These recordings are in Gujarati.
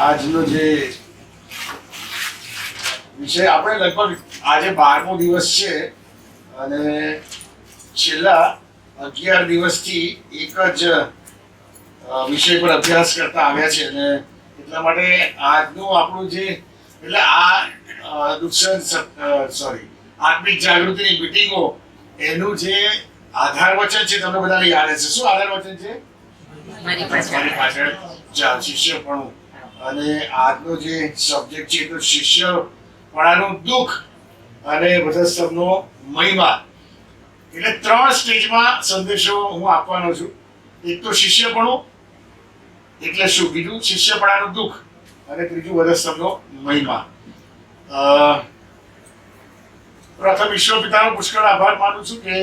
આજનો જે વિષય આપણે લગભગ આજે 12મો દિવસ છે અને છેલ્લા 11 દિવસથી એક જ વિષય પર અભ્યાસ કરતા આવ્યા છે અને એટલા માટે આજનું આપણું જે એટલે આત્મિક જાગૃતિની મીટિંગો એનું જે આધાર વચન છે તમને બધાને યાદ હશે. શું આધાર વચન છે? મારી પાછળ શિષ્યપણું. અને આજનો જે સબ્જેક્ટ છે તો શિષ્યપણાનું દુઃખ અને વધસ્તંભનો મહિમા. એટલે 3 સ્ટેજમાં સંદેશો હું આપવાનો છું. એક તો શિષ્યપણું એટલે શું, બીજું શિષ્યપણાનું દુઃખ અને ત્રીજું વધસ્તંભનો મહિમા. પ્રથમ ઈશ્વર પિતાનો પુષ્કળ આભાર માનું છું કે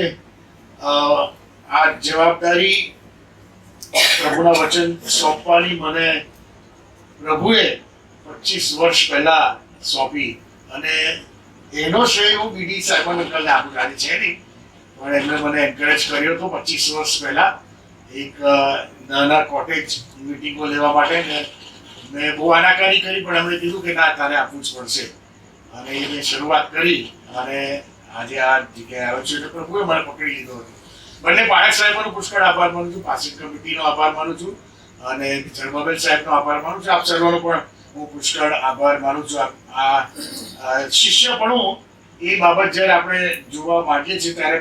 આ જવાબદારી પ્રભુના વચન સોંપવાની મને પ્રભુએ 25 વર્ષ પહેલા સોંપી અને એનો શ્રેય હું બીડી સાહેબન અંકલને આપું. આજે છે નહીં પણ એમને મને એન્કરેજ કર્યો હતો 25 વર્ષ પહેલા એક નાના કોટેજ મીટિંગો લેવા માટે ને મેં બહુ આનાકાની કરી પણ એમણે કીધું કે ના તારે આપવું જ પડશે અને એ મેં શરૂઆત કરી અને આજે આ જગ્યાએ આવ્યો છું એટલે પ્રભુએ મને પકડી લીધો હતો. બંને બાળક સાહેબોનો પુષ્કળ આભાર માનું છું, પાસિંગ કમિટીનો આભાર માનું છું અને ધર્મબેન સાહેબનો આભાર માનું છું. આપ સર્વનો પણ હું પુષ્કળ આભાર માનું છું. આ શિષ્યપણું એ બાબત જ્યારે આપણે જોવા માંગીએ છીએ ત્યારે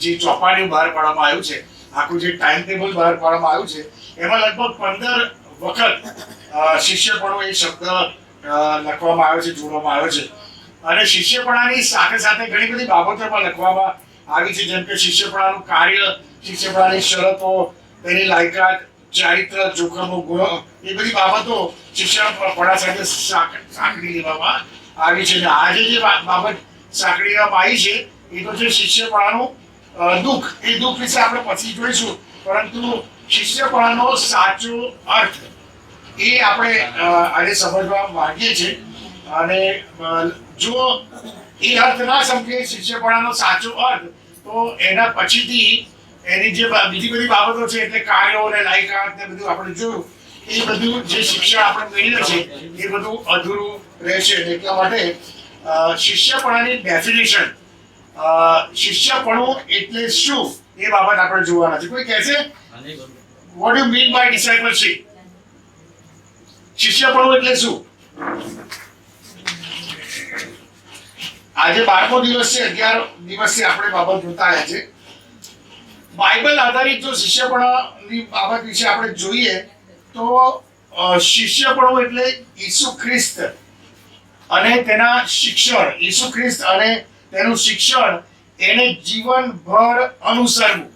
જે ચોપાનિયું બહાર પાડવામાં આવ્યું છે, આખું જે ટાઈમ ટેબલ બહાર પાડવામાં આવ્યું છે એમાં લગભગ 15 વખત શિષ્યપણું એ શબ્દ લખવામાં આવ્યો છે, જોડવામાં આવ્યો છે. અને શિષ્યપણાની સાથે સાથે ઘણી બધી બાબતોમાં લખવામાં આવી છે, જેમ કે શિષ્યપણાનું કાર્ય, શિષ્યપણાની શરતો, તેની લાયકાત, ચારિત્ર, જોખમો, ગુણો, એ બધી બાબતો શિષ્યપણા સાથે સાંકળી લેવામાં આવી છે. અને આજે જે બાબત સાંકળી લેવામાં આવી છે એ તો છે શિષ્યપણાનું દુઃખ. એ દુઃખ વિશે આપણે પછી જોઈશું, પરંતુ શિષ્યપણાનો સાચો અર્થ એ આપણે આજે સમજવા માંગીએ છીએ. અને જો એ અર્થ ના સમજીએ શિષ્યપણાનો સાચો અર્થ તો એના પછીથી એની જે બીજી બધી બાબતો છે એટલે કાર્યો અને લાયકાત ને બધું આપણે જોયું એ બધું જે શિક્ષણ આપણે મેળવ્યું છે એ બધું અધૂરું રહેશે. એટલા માટે શિષ્યપણાની ડેફિનેશન, શિષ્યપણું એટલે શું એ બાબત આપણે જોવાના છે. કોઈ કહે છે વોટ યુ મીન બાય ડિસાઇપલશીપ? શિષ્યપણું એટલે શું? આજે 12મો દિવસ છે, 11 દિવસથી આપણે બાબત જોતા આવ્યા છે. બાઇબલ આધારિત જો શિષ્યપણાની બાબત વિશે આપણે જોઈએ તો શિષ્યપણું એટલે ઈસુ ખ્રિસ્ત અને તેના શિક્ષણ, ઈસુ ખ્રિસ્ત અને તેનું શિક્ષણ એને જીવનભર અનુસરવું.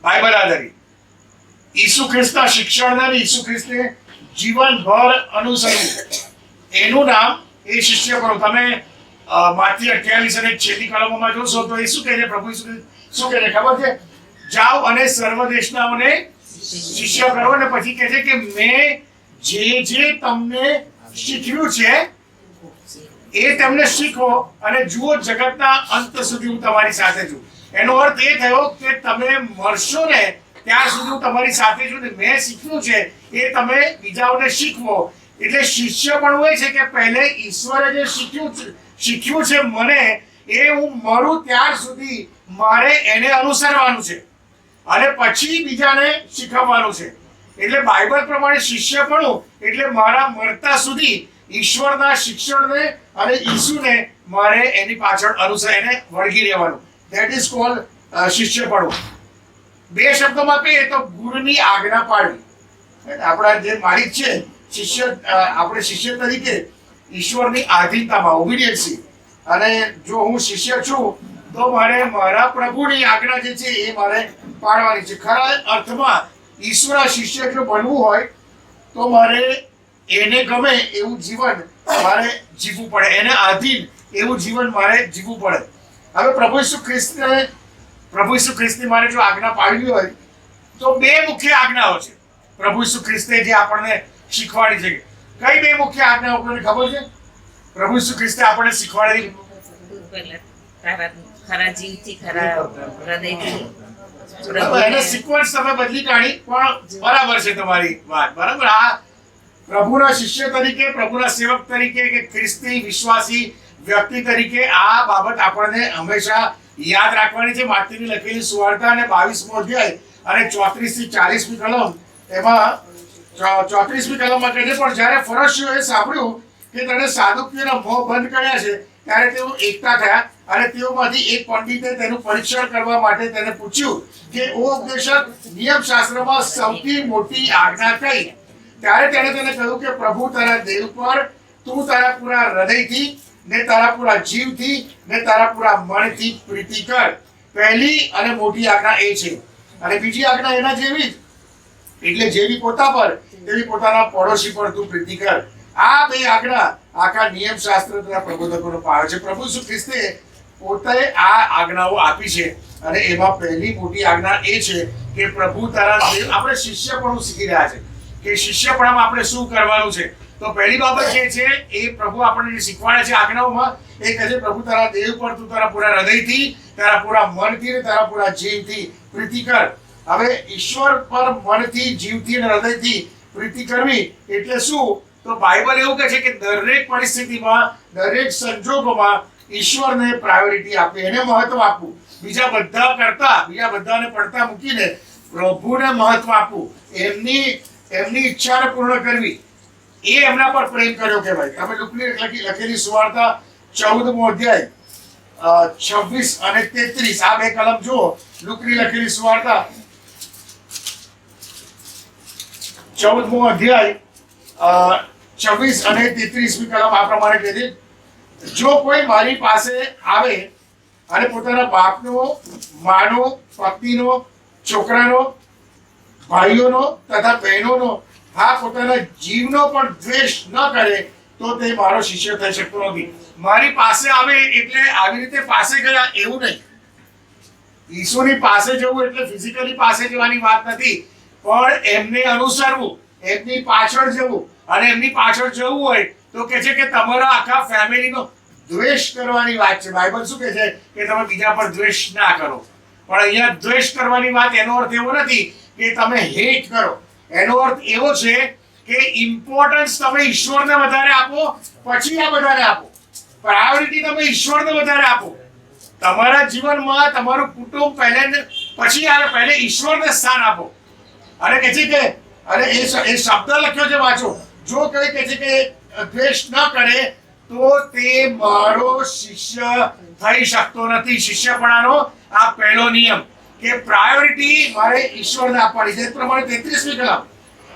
બાઇબલ આધારિત ઈસુ ખ્રિસ્તના શિક્ષણને અને ઈસુ ખ્રિસ્તને જીવનભર અનુસરવું, એનું નામ એ શિષ્યપણું. તમે માથી 28 અને છેલ્લી કલમોમાં જોશો તો એ શું કહે છે? પ્રભુ શું કહે છે ખબર છે? જાઓ અને સર્વ દેશનાઓને શિષ્ય કરો. અને પછી કહે છે કે મેં જે તમને શીખવ્યું છે એ તમને શીખો અને જુઓ જગતના અંત સુધી હું તમારી સાથે છું. એનો અર્થ એ થયો કે તમે મરશો ને ત્યાં સુધી હું તમારી સાથે છું. મેં શીખ્યું છે એ તમે બીજાઓને શીખવો. એટલે શિષ્યપણું એ છે કે પહેલે ઈશ્વરે જે શીખ્યું છે મને, એ હું મરું ત્યાર સુધી મારે એને અનુસરવાનું છે અને પછી બીજાને શીખવવાનું છે. એટલે બાઇબલ પ્રમાણે શિષ્યપણું એટલે મારા મરતા સુધી ઈશ્વરના શિક્ષણને અને ઈસુને મારે એની પાછળ એને વળગી રહેવાનું. That is called શિષ્યપણું. 2 શબ્દોમાં કહીએ તો ગુરુની આજ્ઞા પાડવી. આપણા જે માલિક છે શિષ્ય, આપણે શિષ્ય તરીકે ઈશ્વરની આધીનતામાં, ઓબિડિયન્સી. અને જો હું શિષ્ય છું તો મારે મારા પ્રભુની આજ્ઞા જે છે એ મારે પાડવાની છે. ખરા અર્થમાં ઈશ્વરના શિષ્ય જો બનવું હોય તો મારે એને ગમે એવું જીવન મારે જીવવું પડે, એને આધીન એવું જીવન મારે જીવવું પડે. હવે પ્રભુ ઈસુ ખ્રિસ્તની મારે જો આજ્ઞા પાડવી હોય તો 2 મુખ્ય આજ્ઞાઓ છે પ્રભુ ઈસુ ખ્રિસ્તે જે આપણને શીખવાડી છે. કઈ 2 મુખ્ય આજ્ઞાઓ આપણને ખબર છે? પ્રભુ ઈસુ ખ્રિસ્તે આપણને શીખવાડેલી ખરા જીવથી, ખરા હૃદયથી. એને સિક્વન્સ તમે બદલી કાઢી પણ બરાબર છે તમારી વાત. બરાબર. પ્રભુના શિષ્ય તરીકે, પ્રભુના સેવક તરીકે કે ખ્રિસ્તી વિશ્વાસી વ્યક્તિ તરીકે આ બાબત આપણને હંમેશા યાદ રાખવાની છે. માથેની લખેલી સુવાર્તા અને 22મો અધ્યાય અને 34 થી 40મી કલમ, એમાં 34મી કલમમાં કહે છે, પણ જ્યારે ફરશીઓએ સાંભળ્યું કે તેણે સાદુકીઓના મોં બંધ કર્યા છે, ત્યારે તેઓ એકઠા થયા અને તેઓમાંથી એક પંડિતે તેનું પરીક્ષણ કરવા માટે તેને પૂછ્યું કે ઓ ઉપદેશક, નિયમશાસ્ત્રમાં સૌથી મોટી આજ્ઞા કઈ? ત્યારે તેણે તેને કહ્યું કે પ્રભુ તારા દેવ પર તું તારા પૂરા હૃદયથી ને તારા પૂરા જીવથી ને તારા પૂરા મનથી પ્રીતિ કર. પહેલી અને મોટી આજ્ઞા એ છે, અને બીજી આજ્ઞા એના જેવી જ, એટલે જેવી પોતા પર તેવી પોતાના પડોશી પર તું પ્રીતિ કર. આ બે આજ્ઞા આખા નિયમશાસ્ત્ર તથા પ્રબોધકોનો પાયો છે. પ્રભુ ઈસુ ખ્રિસ્તે પોતે આ આજ્ઞાઓ આપી છે, અને એમાં પહેલી મોટી આજ્ઞા એ છે કે પ્રભુ તારા દેવ. આપણે શિષ્યપણું શીખી રહ્યા છે કે શિષ્યપણામાં આપણે શું કરવાનું છે. તો પહેલી બાબત જે છે એ પ્રભુ આપણને જે શીખવાડે છે આજ્ઞાઓમાં, એ કહે છે પ્રભુ તારા દેવ પર તું તારા પૂરા હૃદયથી, તારા પૂરા મનથી અને તારા પૂરા જીવથી પ્રીતિ કર. હવે ઈશ્વર પર મનથી, જીવથી અને હૃદયથી પ્રીતિ કરવી એટલે શું? તો બાઇબલ એવું કહે છે કે દરેક પરિસ્થિતિમાં, દરેક સંજોગોમાં ઈશ્વરને પ્રાયોરિટી આપવી, એને મહત્વ આપવું. બીજા બધાને પડતા મૂકીને પ્રભુને મહત્વ આપવું, એમની ઈચ્છાને પૂર્ણ કરવી, એ એમના પર પ્રેમ કર્યો કહેવાય. તમે લુકની લખેલી સુવાર્તા 14મો અધ્યાય 26 અને 33 આ બે કલમ જુઓ. લુકની લખેલી સુવાર્તા 14મો અધ્યાય 26 અને 33મી કલમ આ પ્રમાણે કહે છે, જો કોઈ મારી પાસે આવે અને પોતાના બાપનો, માનો, પત્નીનો, છોકરાનો, ભાઈઓનો તથા બહેનોનો, હા પોતાના જીવનો પણ દ્વેષ ન કરે તો તે મારો શિષ્ય થઈ શકતો નથી. મારી પાસે આવે એટલે આવી રીતે પાસે ગયા એવું નહીં. ઈસુની પાસે જવું એટલે ફિઝિકલી પાસે જવાની વાત નથી, પણ એમને અનુસરવું, એમની પાછળ જવું. અને એમની પાછળ જવું હોય તો કે છે કે તમારા આખા ફેમિલીનો દ્વેષ કરવાની વાત છે. બાઇબલ શું કહે છે કે તમે બીજા પર દ્વેષ ના કરો. પણ અહીંયા દ્વેષ કરવાની વાત, એનો અર્થ એવો નથી કે તમે હેટ કરો. એનો અર્થ એવો છે કે ઇમ્પોર્ટન્સ તમે ઈશ્વરને વધારે આપો, પછી આ બધાને આપો. પ્રાયોરિટી તમે ઈશ્વરને વધારે આપો. તમારા જીવનમાં તમારું કુટુંબ પહેલે, પછી આવે, પહેલે ઈશ્વરને સ્થાન આપો. અને કહે છે કે, અને એ શબ્દ લખ્યો છે, વાંચો, જો કોઈ કહે છે કે દ્વેષ ન કરે તો તે મારો શિષ્ય થઈ શકતો નથી. શિષ્યપણાનો આ પહેલો નિયમ કે પ્રાયોરિટી મારે ઈશ્વરને આપવાની છે. એ પ્રમાણે 33મી કલમ,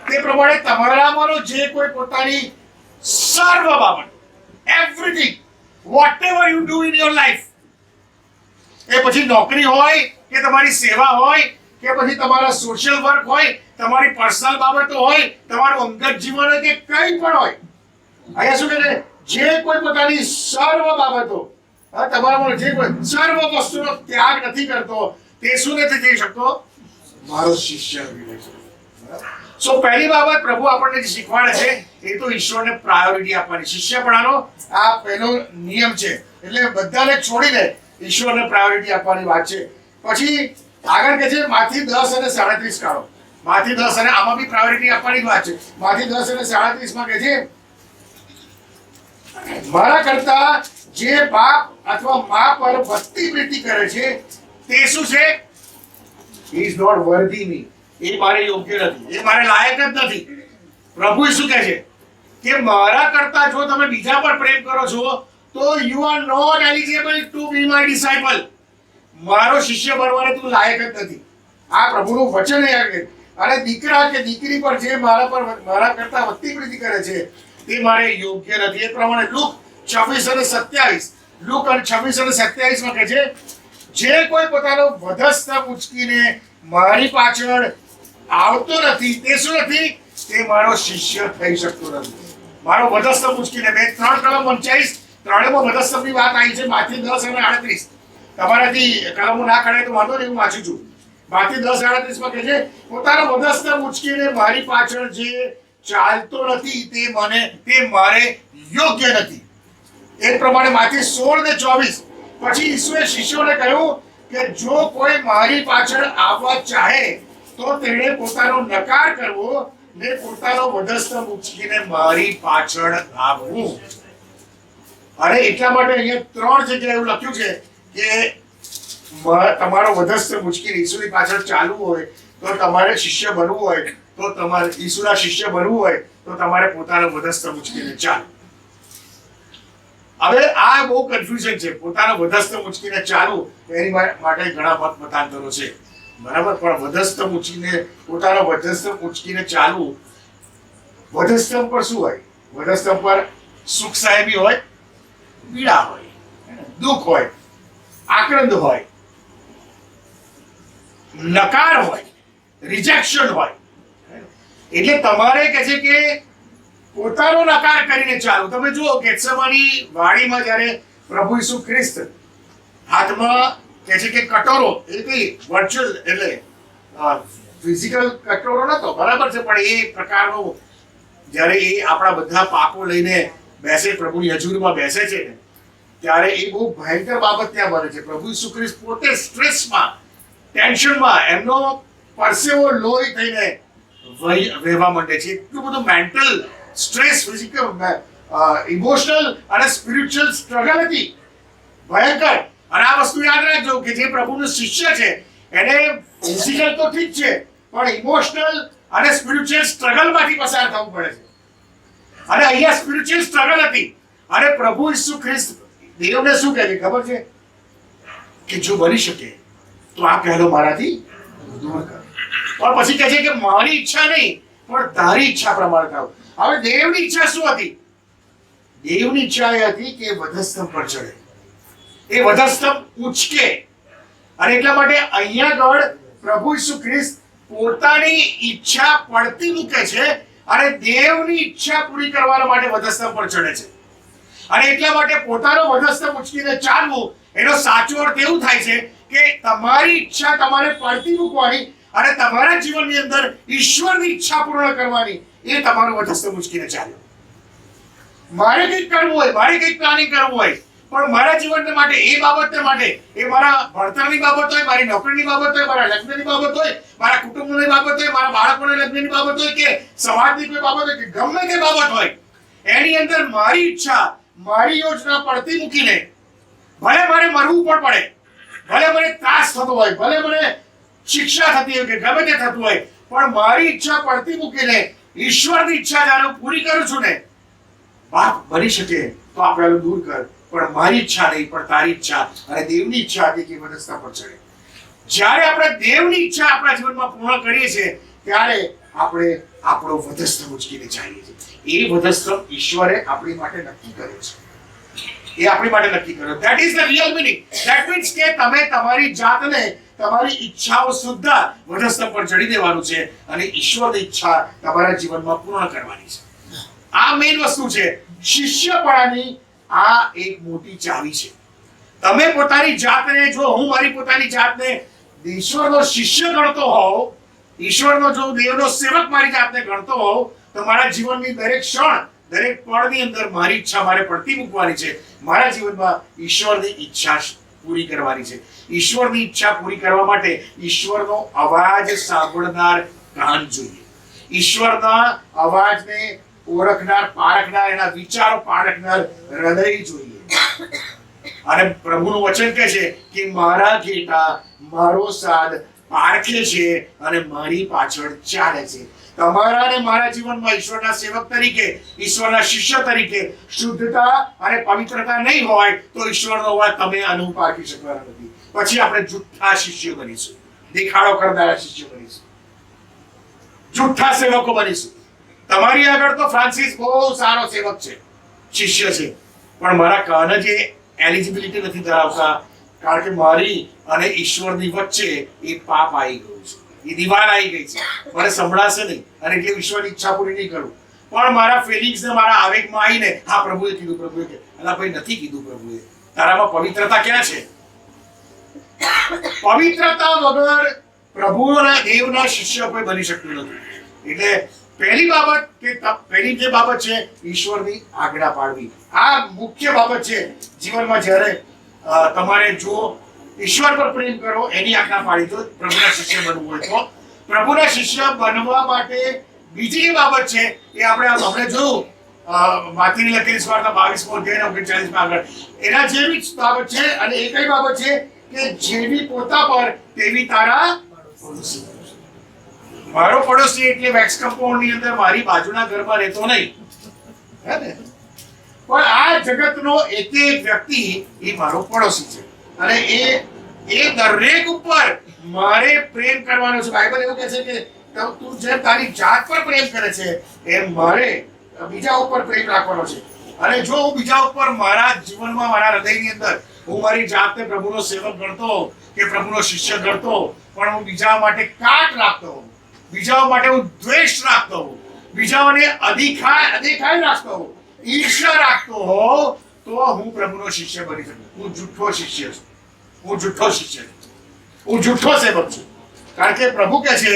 તે પ્રમાણે તમારામાંનો જે કોઈ પોતાની સર્વ બાબત, everything, whatever you do in your life, એ પછી નોકરી હોય કે તમારી સેવા હોય કે પછી તમારા સોશિયલ વર્ક હોય, તમારી પર્સનલ બાબતો હોય, તમારું અંગત જીવન હોય કે કંઈ પણ હોય, અહીંયા શું કહે છે, જે કોઈ પોતાની સર્વ બાબતો, તમારામાં જે કોઈ સર્વ વસ્તુનો ત્યાગ નથી કરતો તે શું નથી થઈ શકતો? મારો શિષ્ય નથી. સો પહેલી બાબત પ્રભુ આપણને જે શીખવાડે છે એ તો ઈશ્વરને પ્રાયોરિટી આપવાની. શિષ્યપણાનો આ પહેલો નિયમ છે. એટલે બધાને છોડીને ઈશ્વરને પ્રાયોરિટી આપવાની વાત છે. પછી આગળ કે છે માથી 10 અને 37 કાઢો. માથી 10 અને આમાં બી પ્રાયોરિટી આપવાની વાત છે. માથી 10 અને 37 માં કે છે, મારા કરતા જે બાપ અથવા મા પર ભક્તિ પ્રીતિ કરે છે તે શું છે? He is not worthy me. એ મારે યોગ્ય નથી, એ મારે લાયક જ નથી. પ્રભુ શું કહે છે કે મારા કરતા જો તમે બીજા પર પ્રેમ કરો છો તો you are not eligible to be my disciple. મારો શિષ્ય બનવાને તું લાયક જ નથી. આ પ્રભુનું વચન છે. અને દીકરા કે દીકરી પર જે મારા કરતા ભક્તિ પ્રીતિ કરે છે તે મારે યોગ્ય નથી. એ પ્રમાણે લુક 26 અને 27, લુક 26 અને 27 માં કહે છે, જે કોઈ પોતાનો વધસ્તંભ ઉચકીને મારી પાછળ આવતો નથી તે શું નથી? તે મારો શિષ્ય થઈ શકતો નથી. મારો વધસ્તંભ ઉચકીને, મેં 3 કલમ 39 ત્રણેયમાં વધસ્તંભની વાત આવી છે. માથી 10 અને 38. તમારાથી કલમો ના કાઢે તો વાંધો નહીં, હું વાંચું છું. માથી 10:38 માં કહે છે, પોતાનો વધસ્તંભ ઉચકીને મારી પાછળ જે ચાલતો નથી તે મારે યોગ્ય નથી. એ પ્રમાણે માથી 16 ને 24 પછી ઈસુએ શિષ્યોને કહ્યું કે જો કોઈ મારી પાછળ આવવા ચાહે તો તેણે પોતાનો નકાર કરવો ને પોતાનો વધસ્તંભ ઉચકીને મારી પાછળ આવવું. અને એટલા માટે અહીંયા 3 જગ્યાએ એવું લખ્યું છે કે તમારો વધસ્તંભ ઉચકીને ઈસુની પાછળ ચાલવું હોય તો તમારે શિષ્ય બનવું હોય તો તમારે ઈસુના શિષ્ય બનવું હોય તો તમારે પોતાનો વધસ્તંભ ઉચકીને ચાલવું. હવે આ બહુ કન્ફ્યુઝન છે. પોતાનો વધસ્તંભ ઉચકીને ચાલવું એની માટે ઘણા મતાંતરો છે, બરાબર. પણ વધસ્તંભ ઉચકીને પોતાનો વધસ્તંભ ઉચકીને ચાલવું, વધસ્તંભ પર શું હોય? વધસ્તંભ પર સુખ સાહેબી હોય, પીડા હોય, દુઃખ હોય, આક્રંદ હોય, નકાર હોય, રિજેક્શન હોય. એટલે તમારે કહે છે કે પોતાનો નકાર કરીને ચાલવું. તમે જુઓ ગેત્સેમાની વાડીમાં જ્યારે પ્રભુ ઈસુ ખ્રિસ્ત હાથમાં કહે છે કે કટોરો, એ કઈ વર્ચ્યુઅલ એટલે ફિઝિકલ કટોરો નતો, બરાબર છે, પણ એ પ્રકારનો જ્યારે એ આપણા બધા પાપો લઈને બેસે, પ્રભુની હજુરીમાં બેસે છે ને, ત્યારે એ બહુ ભયંકર બાબત ત્યાં બને છે. પ્રભુ ઈસુ ખ્રિસ્ત પોતે સ્ટ્રેસમાં, ટેન્શનમાં, એમનો પરસેવો લોહી થઈને વહેવા માંડે છે. એટલું બધું મેન્ટલ સ્ટ્રેસ, ફિઝિકલ, ઇમોશનલ અને સ્પિરિચ્યુઅલ સ્ટ્રગલ હતી, ભયંકર. અને આ વસ્તુ યાદ રાખજો કે જે પ્રભુનો શિષ્ય છે એને ફિઝિકલ તો ઠીક છે, પણ ઇમોશનલ અને સ્પિરિચ્યુઅલ સ્ટ્રગલમાંથી પસાર થવું પડે છે. અને અહીંયા સ્પિરિચ્યુઅલ સ્ટ્રગલ હતી. અને પ્રભુ ઈસુ ખ્રિસ્ત દેવને શું કહે છે ખબર છે? કે જો બની શકે તો આ પહેલો મારાથી દૂર કર. પણ પછી કહે છે કે મારી ઈચ્છા નહીં પણ તારી ઈચ્છા પ્રમાણે થાવ. હવે દેવની ઈચ્છા શું હતી? દેવની ઈચ્છા એ હતી કે વધસ્તંભ પર ચડે, એ વધસ્તંભ ઉચકે. અને એટલા માટે અહીંયા આગળ પ્રભુ ઈસુ ખ્રિસ્ત પોતાની ઈચ્છા પડતી મૂકે છે અને દેવની ઈચ્છા પૂરી કરવા માટે વધસ્તંભ પર ચડે છે. અને એટલા માટે પોતાનો વધસ્તંભ ઉચકીને ચાલવું એનો સાચો અર્થ એવું થાય છે કે તમારી ઈચ્છા તમારે પડતી મૂકવાની અને તમારા જીવનની અંદર ઈશ્વરની ઈચ્છા પૂર્ણ કરવાની. એ તમારો વધસ્તંભ ઉચકીને ચાલ્યો. મારે કંઈક કરવું હોય, મારે કંઈક પ્લાનિંગ કરવું હોય, પણ મારા જીવન માટે, એ બાબતને માટે, એ મારા ભણતરની બાબત હોય, મારી નોકરીની બાબત હોય, મારા લગ્નની બાબત હોય, મારા કુટુંબની બાબત હોય, મારા બાળકોના લગ્નની બાબત હોય કે સમાજની કોઈ બાબત હોય કે ગમે તે બાબત હોય, એની અંદર મારી ઈચ્છા, મારી યોજના પડતી મૂકીને, ભલે મારે મરવું પણ પડે, ભલે મને ત્રાસ થતો હોય, ભલે મને શિક્ષા થતી હોય કે ગમે તે થતું હોય, પણ મારી ઈચ્છા પડતી મૂકીને ઈશ્વરની ઈચ્છા જ્યારે હું પૂરી કરું છું ને, બાપ બની શકે તો આ પહેલું દૂર કર, પણ મારી ઈચ્છા નહીં પણ તારી ઈચ્છા. અને દેવની ઈચ્છા હતી કે વધસ્તંભ પર ચડે. જ્યારે આપણે દેવની ઈચ્છા આપણા જીવનમાં પૂર્ણ કરીએ છીએ ત્યારે આપણે આપણો વધસ્તંભ ઉચકીને ચાલીએ છીએ. એ વધસ્તંભ ઈશ્વરે આપણી માટે નક્કી કર્યો છે. એ આપણી માટે નક્કી કર્યો. That is the real meaning. That means કે તમે તમારી જાતને, તમારી ઈચ્છાઓ સુદ્ધા વધસ્તંભ પર ચડી દેવાનું છે અને ઈશ્વરની ઈચ્છા તમારા જીવનમાં પૂર્ણ કરવાની છે. આ મેઇન વસ્તુ છે. શિષ્યપણાની આ એક મોટી ચાવી છે. તમે પોતાની જાતને, જો હું મારી પોતાની જાતને ઈશ્વરનો શિષ્ય ગણતો હોઉં, ઈશ્વરનો જો દેવનો સેવક મારી જાતને ગણતો હોઉં, તો મારા જીવનની દરેક ક્ષણ, દરેક પળની અંદર મારી ઈચ્છા મારે પડતી મૂકવાની છે. મારા જીવનમાં ઈશ્વરની ઈચ્છા પૂરી કરવાની છે. ઈશ્વરની ઈચ્છા પૂરી કરવા માટે ઈશ્વરનો અવાજ સાંભળનાર કાન જોઈએ. ઈશ્વરના અવાજને ઓળખનાર, પારખનાર, એના વિચારો પારખનાર હૃદય જોઈએ. અને પ્રભુનું વચન કહે છે કે મારા ઘેટા મારો સાદ પારખે છે અને મારી પાછળ ચાલે છે. તમારા અને મારા જીવનમાં ઈશ્વરના સેવક તરીકે, ઈશ્વરના શિષ્ય તરીકે શુદ્ધતા અને પવિત્રતા નહીં હોય તો ઈશ્વરનો અવાજ તમે અનુભવ પારખી શકવાના નથી. પછી આપણે જુઠ્ઠા શિષ્યો બનીશું, દેખાડો કરનારા શિષ્યો બનીશું, જુઠ્ઠા સેવકો બનીશું. તમારી આગળ તો ફ્રાન્સિસ બહુ સારો સેવક છે, શિષ્ય છે, પણ મારા કાન જે એલિજિબિલિટી નથી ધરાવતા, કારણ કે મારી અને ઈશ્વરની વચ્ચે એ પાપ આવી ગયું છે, એ દિવાલ આવી ગઈ છે, મને સંભળાશે નહીં અને એટલે ઈશ્વરની ઈચ્છા પૂરી નહીં કરું. પણ મારા ફિલિંગ્સને, મારા આવેગમાં આવીને હા પ્રભુએ કીધું, પ્રભુએ કે અલા ભાઈ નથી કીધું પ્રભુએ, તારામાં પવિત્રતા ક્યાં છે? પવિત્રતા વગર પ્રભુના, દેવના શિષ્ય કોઈ બની શકતું નથી. એટલે પહેલી બાબત કે પહેલી જે બાબત છે ઈશ્વરની આજ્ઞા પાળવી. આ મુખ્ય બાબત છે જીવનમાં. જ્યારે તમારે જો ઈશ્વર પર પ્રેમ કરો, એની આજ્ઞા પાળી, તો પ્રભુના શિષ્ય બનવું હોય તો પ્રભુના શિષ્ય બનવા માટે બીજી એ બાબત છે એ આપણે જોયું માથીની લખેલી સ્વાર્થ 22 39 માં આગળ એના જેવી જ બાબત છે. અને એ કઈ બાબત છે કે જેવી પોતા પર તેવી તારા પડોશી. મારો પડોશી એટલે વેક્સ કમ્પાઉન્ડ ની અંદર મારી બાજુના ઘરમાં રહેતો નહીં, હે ને? પણ આ જગતનો એક એક વ્યક્તિ એ મારો પડોશી છે અને એ દરેક ઉપર મારે પ્રેમ કરવાનો છે. બાઇબલ એવું કહે છે કે તું જેમ તારી જાત પર પ્રેમ કરે છે એમ મારે બીજા ઉપર પ્રેમ રાખવાનો છે. અને જો હું બીજા ઉપર મારા જીવનમાં મારા હૃદયની અંદર હું મારી જાતને પ્રભુનો સેવક ગણતો કે પ્રભુનો શિષ્ય ગણતો પણ હું બીજા માટે કાટ રાખતો હોઉં, બીજા માટે હું દ્વેષ રાખતો હોઉં, બીજાઓને અદેખાઈ રાખતો હોઉં, ઈર્ષ્યા રાખતો હોઉં, તો હું પ્રભુનો શિષ્ય બની શકું. હું જૂઠો શિષ્ય છું, હું જૂઠો શિષ્ય છું, હું જૂઠો સેવક છું. કારણ કે પ્રભુ કહે છે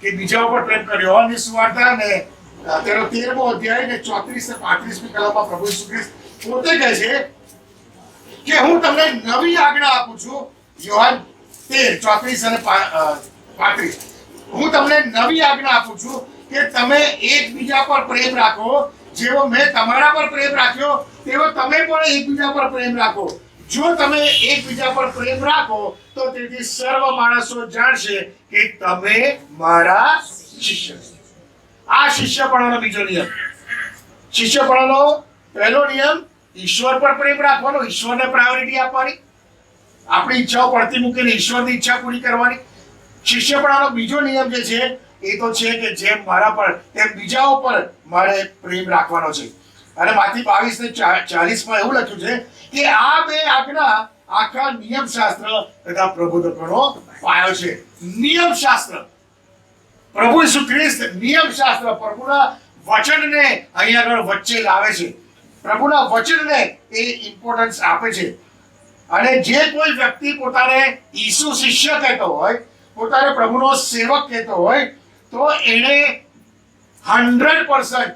કે બીજા ઉપર પ્રેમ કર્યો. યોહાનની સુવાર્તા ને તેનો 13મો અધ્યાય ને 34 ને 35મી કલમમાં પ્રભુ ઈસુ ખ્રિસ્ત પોતે કહે છે કે હું તમને નવી આજ્ઞા આપું છું. યોહાન 13:34 અને 35. હું તમને નવી આજ્ઞા આપું છું કે તમે એકબીજા પર પ્રેમ રાખો. જેવો મેં તમારા પર પ્રેમ રાખ્યો તેવો તમે પણ એકબીજા પર પ્રેમ રાખો. જો તમે એકબીજા પર પ્રેમ રાખો તો તેથી સર્વ માણસો જાણશે કે તમે મારા શિષ્ય છો. આ શિષ્યપણાનો બીજો નિયમ. શિષ્યપણાનો પહેલો નિયમ ઈશ્વર પર પ્રેમ રાખવાનો, ઈશ્વરને પ્રાયોરિટી આપવાની, આપણી ઈચ્છાઓ પડતી મૂકીને ઈશ્વરની ઈચ્છા પૂરી કરવાની. શિષ્યપણાનો બીજો નિયમ જે છે એ તો છે કે જેમ મારા પર તેમ બીજા ઉપર મારે પ્રેમ રાખવાનો છે. અને માથી 22 ને 40 માં એવું લખ્યું છે કે આ બે આજ્ઞા આખા નિયમશાસ્ત્ર તથા પ્રબોધકોનો પાયો છે. નિયમશાસ્ત્ર, પ્રભુ ઈસુ ખ્રિસ્ત નિયમશાસ્ત્ર, પ્રભુના વચનને અહીંયા આગળ વચ્ચે લાવે છે. પ્રભુના વચનને એ ઇમ્પોર્ટન્સ આપે છે. અને જે કોઈ વ્યક્તિ પોતાને ઈસુ શિષ્ય કહેતો હોય, પોતાને પ્રભુનો સેવક કહેતો હોય, તો એને 100%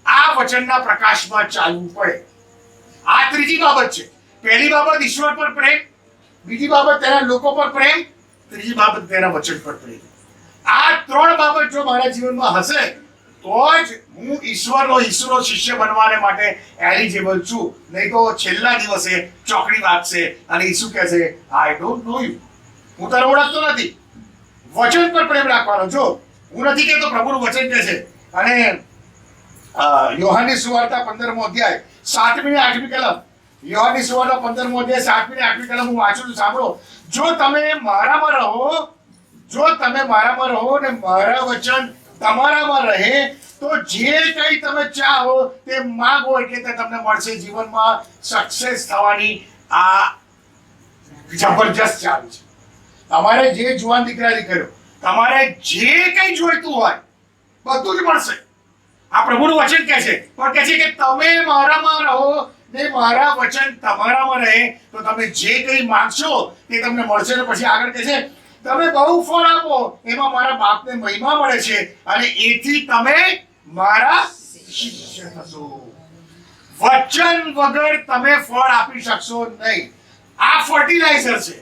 આ વચનના પ્રકાશમાં ચાલવું પડે. આ ત્રીજી બાબત છે. પહેલી બાબત ઈશ્વર પર પ્રેમ, બીજી બાબત તેના લોકો પર પ્રેમ, ત્રીજી બાબત તેના વચન પર પ્રેમ. આ ત્રણ બાબત જો મારા જીવનમાં હશે તો જ હું ઈસુનો શિષ્ય બનવાને માટે એલિજિબલ છું. નહીં તો છેલ્લા દિવસે ચોકડી વાગશે અને ઈસુ કહેશે આઈ ડોન્ટ નો યુ, હું તને ઓળખતો નથી. વચન પર પ્રેમ રાખવાનો. જો હું નથી કહેતો, પ્રભુનું વચન કહે છે. અને યોહાનની સુવાર્તા 15મો અધ્યાય 7મી ને 8મી કલમ, યોહાનની સુવાર્તા 15મો અધ્યાય 7મી ને 8મી કલમ હું વાંચું છું, સાંભળો. જો તમે મારામાં રહો, જો તમે મારામાં રહો ને મારા વચન તમારામાં રહે તો જે કંઈ તમે ચાહો તે માંગો એટલે તે તમને મળશે. જીવનમાં સક્સેસ થવાની આ જબરજસ્ત ચાવી છે. તમારે જે જુવાન દીકરા દીકરીઓ, તમારે જે કંઈ જોઈતું હોય બધું જ મળશે. આ પ્રભુનું વચન કહે છે, પણ કહે છે કે તમે મારામાં રહો ને મારા વચન તમારામાં રહે તો તમે જે કંઈ માંગશો તે તમને મળશે. ને પછી આગળ કહે છે તમે બહુ ફળ આપો એમાં મારા બાપને મહિમા મળે છે અને એથી તમે મારા શિષ્ય થશો. વચન વગર તમે ફળ આપી શકશો નહીં. આ ફર્ટિલાઇઝર છે,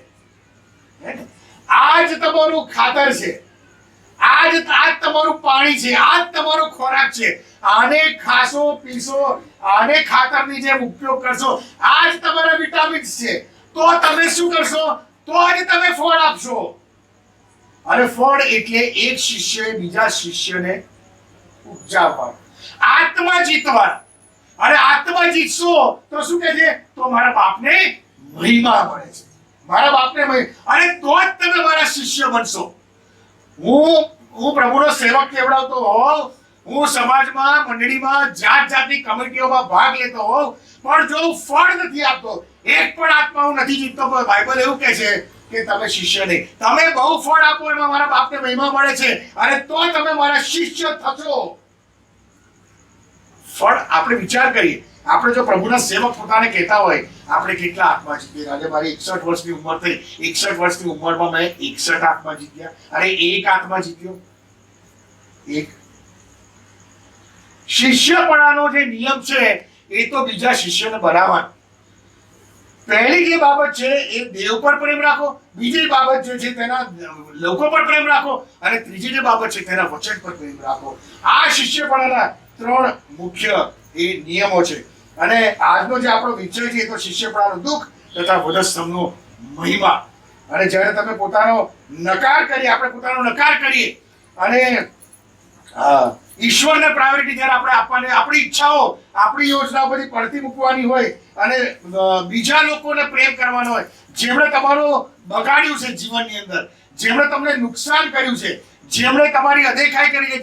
આ જ તમારું ખાતર છે, આ જ તમારું પાણી છે, આ જ તમારો ખોરાક છે. આને ખાશો પીશો, આને ખાતરની જેમ ઉપયોગ કરશો, આ જ તમારા વિટામિન્સ છે. તો તમે શું કરશો? તો જ તમે ફળ આપશો. અને ફળ એટલે એક શિષ્ય બીજા શિષ્યને ઉપજાવવાનું, આત્મા જીતવાનું. અને આત્મા જીતશો તો શું કહે છે? તો મારા બાપને મહિમા મળે છે, મારા બાપને મહિમા. અને તો જ તમે મારા શિષ્ય બનશો. હું પ્રભુનો સેવક કેવડાવતો હોઉં, હું સમાજમાં મંડળીમાં જાત જાતની કમિટીઓમાં ભાગ લેતો હોઉં, પણ જો હું ફળ નથી આપતો, એક પણ આત્મા હું નથી જીતતો, બાઇબલ એવું કહે છે કે તમે શિષ્ય નહીં. તમે બહુ ફળ આપો એમાં મારા બાપને મહિમા મળે છે અને તો તમે મારા શિષ્ય થશો. ફળ આપણે વિચાર કરીએ, આપણે જો પ્રભુના સેવક પોતાને કહેતા હોય આપણે કેટલા આત્મા જીતીએ. આજે મારી 61 વર્ષની ઉંમર થઈ, 61 વર્ષની ઉંમરમાં મેં 61 આત્મા જીત્યા. અરે એક આત્મા જીત્યો, એક. શિષ્યપણાનો જે નિયમ છે એ તો બીજા શિષ્યને બનાવવાનો. પહેલી જે બાબત છે એ દેવ પર પ્રેમ રાખો, બીજી બાબત જે છે તેના લોકો પર પ્રેમ રાખો, અને ત્રીજી જે બાબત છે તેના વચન પર પ્રેમ રાખો. આ શિષ્યપણાના 3 મુખ્ય એ નિયમો છે. અને આજનો જે આપણો વિષય છે એ તો શિષ્યપણાનું દુઃખ તથા વધસ્તંભનો મહિમા. અને જ્યારે તમે પોતાનો નકાર કરીએ, આપણે પોતાનો નકાર કરીએ અને ઈશ્વરને પ્રાયોરિટી જ્યારે આપણે આપવાની, આપણી ઈચ્છાઓ, આપણી યોજનાઓ બધી પડતી મૂકવાની હોય અને બીજા લોકોને પ્રેમ કરવાનો હોય, જેમણે તમારું બગાડ્યું છે જીવનની અંદર, જેમણે તમને નુકસાન કર્યું છે, જેમણે તમારી અદેખાઈ કરી છે,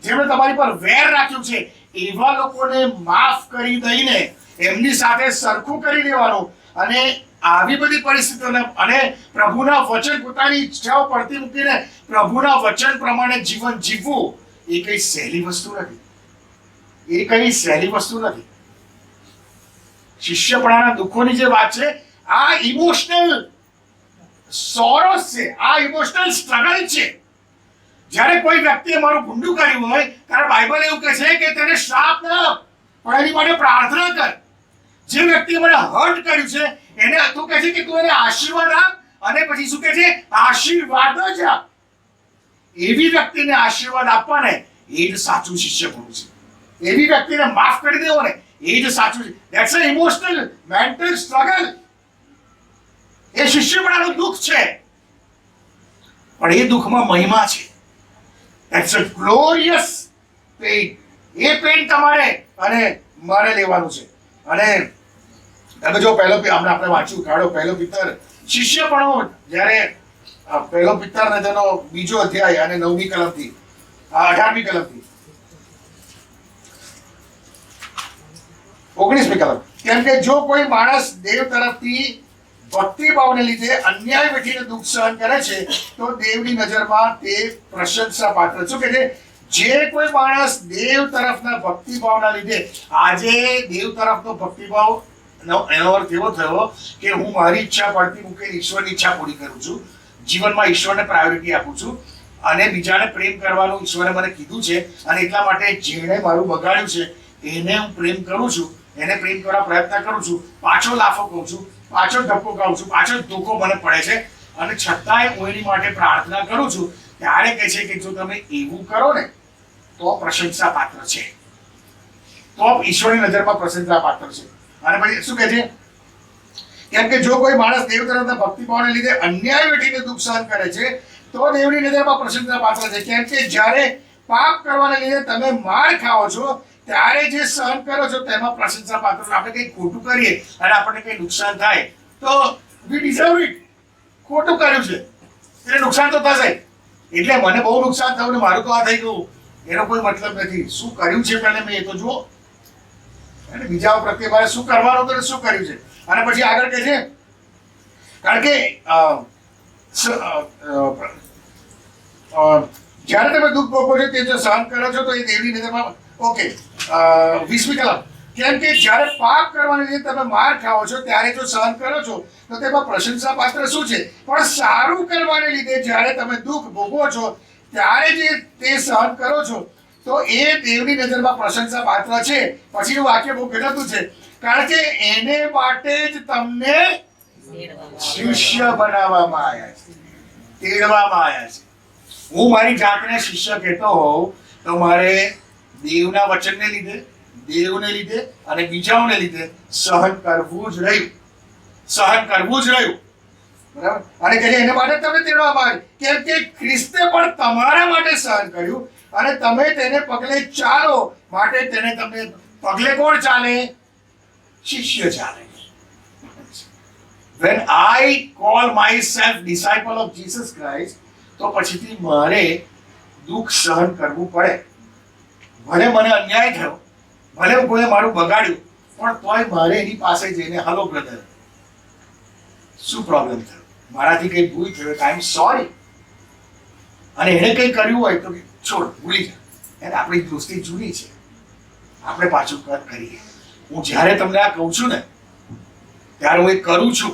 જેમણે તમારી પર વેર રાખ્યું છે, એવા લોકોને માફ કરી દઈને એમની સાથે સરખું કરી દેવાનું. અને આવી બધી પરિસ્થિતિઓને અને પ્રભુના વચન, પોતાની ઈચ્છાઓ પડતી મૂકીને પ્રભુના વચન પ્રમાણે જીવન જીવવું એ કઈ સહેલી વસ્તુ નથી. એ કઈ સહેલી વસ્તુ નથી. શિષ્યપણાના દુઃખોની જે વાત છે, આ ઇમોશનલ સોરોસ છે, આ ઇમોશનલ સ્ટ્રગલ છે. જ્યારે કોઈ વ્યક્તિએ મારું ભૂંડું કર્યું હોય ત્યારે બાઇબલ એવું કહે છે કે તેને શ્રાપ ન આપ, પણ એની માટે પ્રાર્થના કર. જે વ્યક્તિએ મને હર્ટ કર્યું છે એને તું કહે છે કે તું એને આશીર્વાદ આપ, અને પછી શું કહે છે? આશીર્વાદ જ આપ. એવી વ્યક્તિને આશીર્વાદ આપવાને એ જ સાચું શિષ્યપણું છે. એવી વ્યક્તિને માફ કરી દેવો ને એ જ સાચું છે. That's a emotional mental struggle. એ શિષ્યપણાનું દુઃખ છે, પણ એ દુઃખમાં મહિમા છે. That's a glorious pain. એ પેઇન તમારે અને મારે લેવાનું છે. અને તમે જો આપણે વાંચ્યું કાઢો પહેલો પિત્તર, શિષ્યપણો જ્યારે પહેલો પિત્તર ને તેનો 2 અધ્યાય અને 9મી કલમથી 18મી કલમથી 19મી કલમ. કેમ કે જો કોઈ માણસ દેવ તરફથી ભક્તિભાવને લીધે અન્યાય વેઠીને દુઃખ સહન કરે છે તો દેવની નજરમાં તે પ્રશંસા પાત્ર. શું કે છે? જે કોઈ માણસ દેવ તરફના ભક્તિભાવના લીધે, આજે દેવ તરફનો ભક્તિભાવ એનો અર્થ એવો થયો કે હું મારી ઈચ્છા પડતી મૂકીને ઈશ્વરની ઈચ્છા પૂરી કરું છું, જીવનમાં ઈશ્વરને પ્રાયોરિટી આપું છું, અને બીજાને પ્રેમ કરવાનું ઈશ્વરે મને કીધું છે, અને એટલા માટે જેણે મારું બગાડ્યું છે એને હું પ્રેમ કરું છું, એને પ્રેમ કરવા પ્રયત્ન કરું છું, પાછો લાફો કહું છું, પાછો ધક્કો ખાઉં છું, પાછો ધોકો મને પડે છે, અને છતાંય હું એની માટે પ્રાર્થના કરું છું. ત્યારે કહે છે કે જો તમે એવું કરો ને તો પ્રશંસા પાત્ર છે, તો ઈશ્વરની નજરમાં પ્રશંસા પાત્ર છે. અને પછી શું કહે છે? કેમ કે જો કોઈ માણસ દેવ તરફના ભક્તિભાવને લીધે અન્યાય વેઠીને દુઃખ સહન કરે છે તો દેવની નજરમાં પ્રશંસા પાત્ર છે. કેમ કે જ્યારે પાપ કરવાને લીધે તમે માર ખાઓ છો ત્યારે જે સહન કરો છો તેમાં પ્રશંસા પાત્ર છે. આપણે કંઈ ખોટું કરીએ અને આપણને કંઈ નુકસાન થાય તો વી ડિઝર્વ ઇટ. ખોટું કર્યું છે એટલે નુકસાન તો થશે. એટલે મને બહુ નુકસાન થયું ને મારું તો આ થઈ ગયું એનો કોઈ મતલબ નથી. શું કર્યું છે પહેલે મેં એ તો જુઓ, અને બીજા પ્રત્યે મારે શું કરવાનું તો શું કર્યું છે. અને પછી આગળ કહે છે, કારણ કે જ્યારે તમે દુઃખ ભોગવો છો તે જો સહન કરો છો તો એ દેવની નજરમાં. ઓકે, 20મી કલમ. કેમ કે જ્યારે પાપ કરવાને લીધે તમે માર ખાઓ છો ત્યારે જો સહન કરો છો તો તેમાં પ્રશંસા પાત્ર શું છે? પણ સારું કરવાને લીધે જ્યારે તમે દુઃખ ભોગવો છો ત્યારે જે તે સહન કરો છો તો એ દેવની નજરમાં પ્રશંસા પાત્ર છે. પછીનું વાક્ય બહુ ગજબનું છે, કારણ કે એને માટે જ તમને શિષ્ય બનાવવામાં આવ્યા છે, તેડવામાં આવ્યા છે. હું મારી જાતને શિષ્ય કહેતો હોઉં તો મારે દેવના વચનને લીધે, દેવને લીધે અને બીજાઓને લીધે સહન કરવું જ રહ્યું, સહન કરવું જ રહ્યું. બરાબર? અને કહે એને માટે તમે તેડવામાં આવ્યા, કેમ કે ખ્રિસ્તે પણ તમારા માટે સહન કર્યું અને તમે તેને પગલે ચાલો માટે તેને તમને પગલે કોણ ચાલે? શિષ્ય ચાલે. When I call myself disciple of Jesus Christ, તો પછીથી મારે દુઃખ સહન કરવું પડે. ભલે મને અન્યાય થયો, ભલે કોઈ મારું બગાડ્યું, પણ તોય મારે એની પાસે જઈને હલો બ્રધર, શું પ્રોબ્લેમ થયો, મારાથી કંઈ ભૂલ થયો, આઈ એમ સોરી. અને એને કંઈ કર્યું હોય તો છોડ, ભૂલી જા, એને આપણી દોસ્તી જૂની છે, આપણે પાછું કરીએ. હું જ્યારે તમને આ કહું છું ને ત્યારે હું એ કરું છું,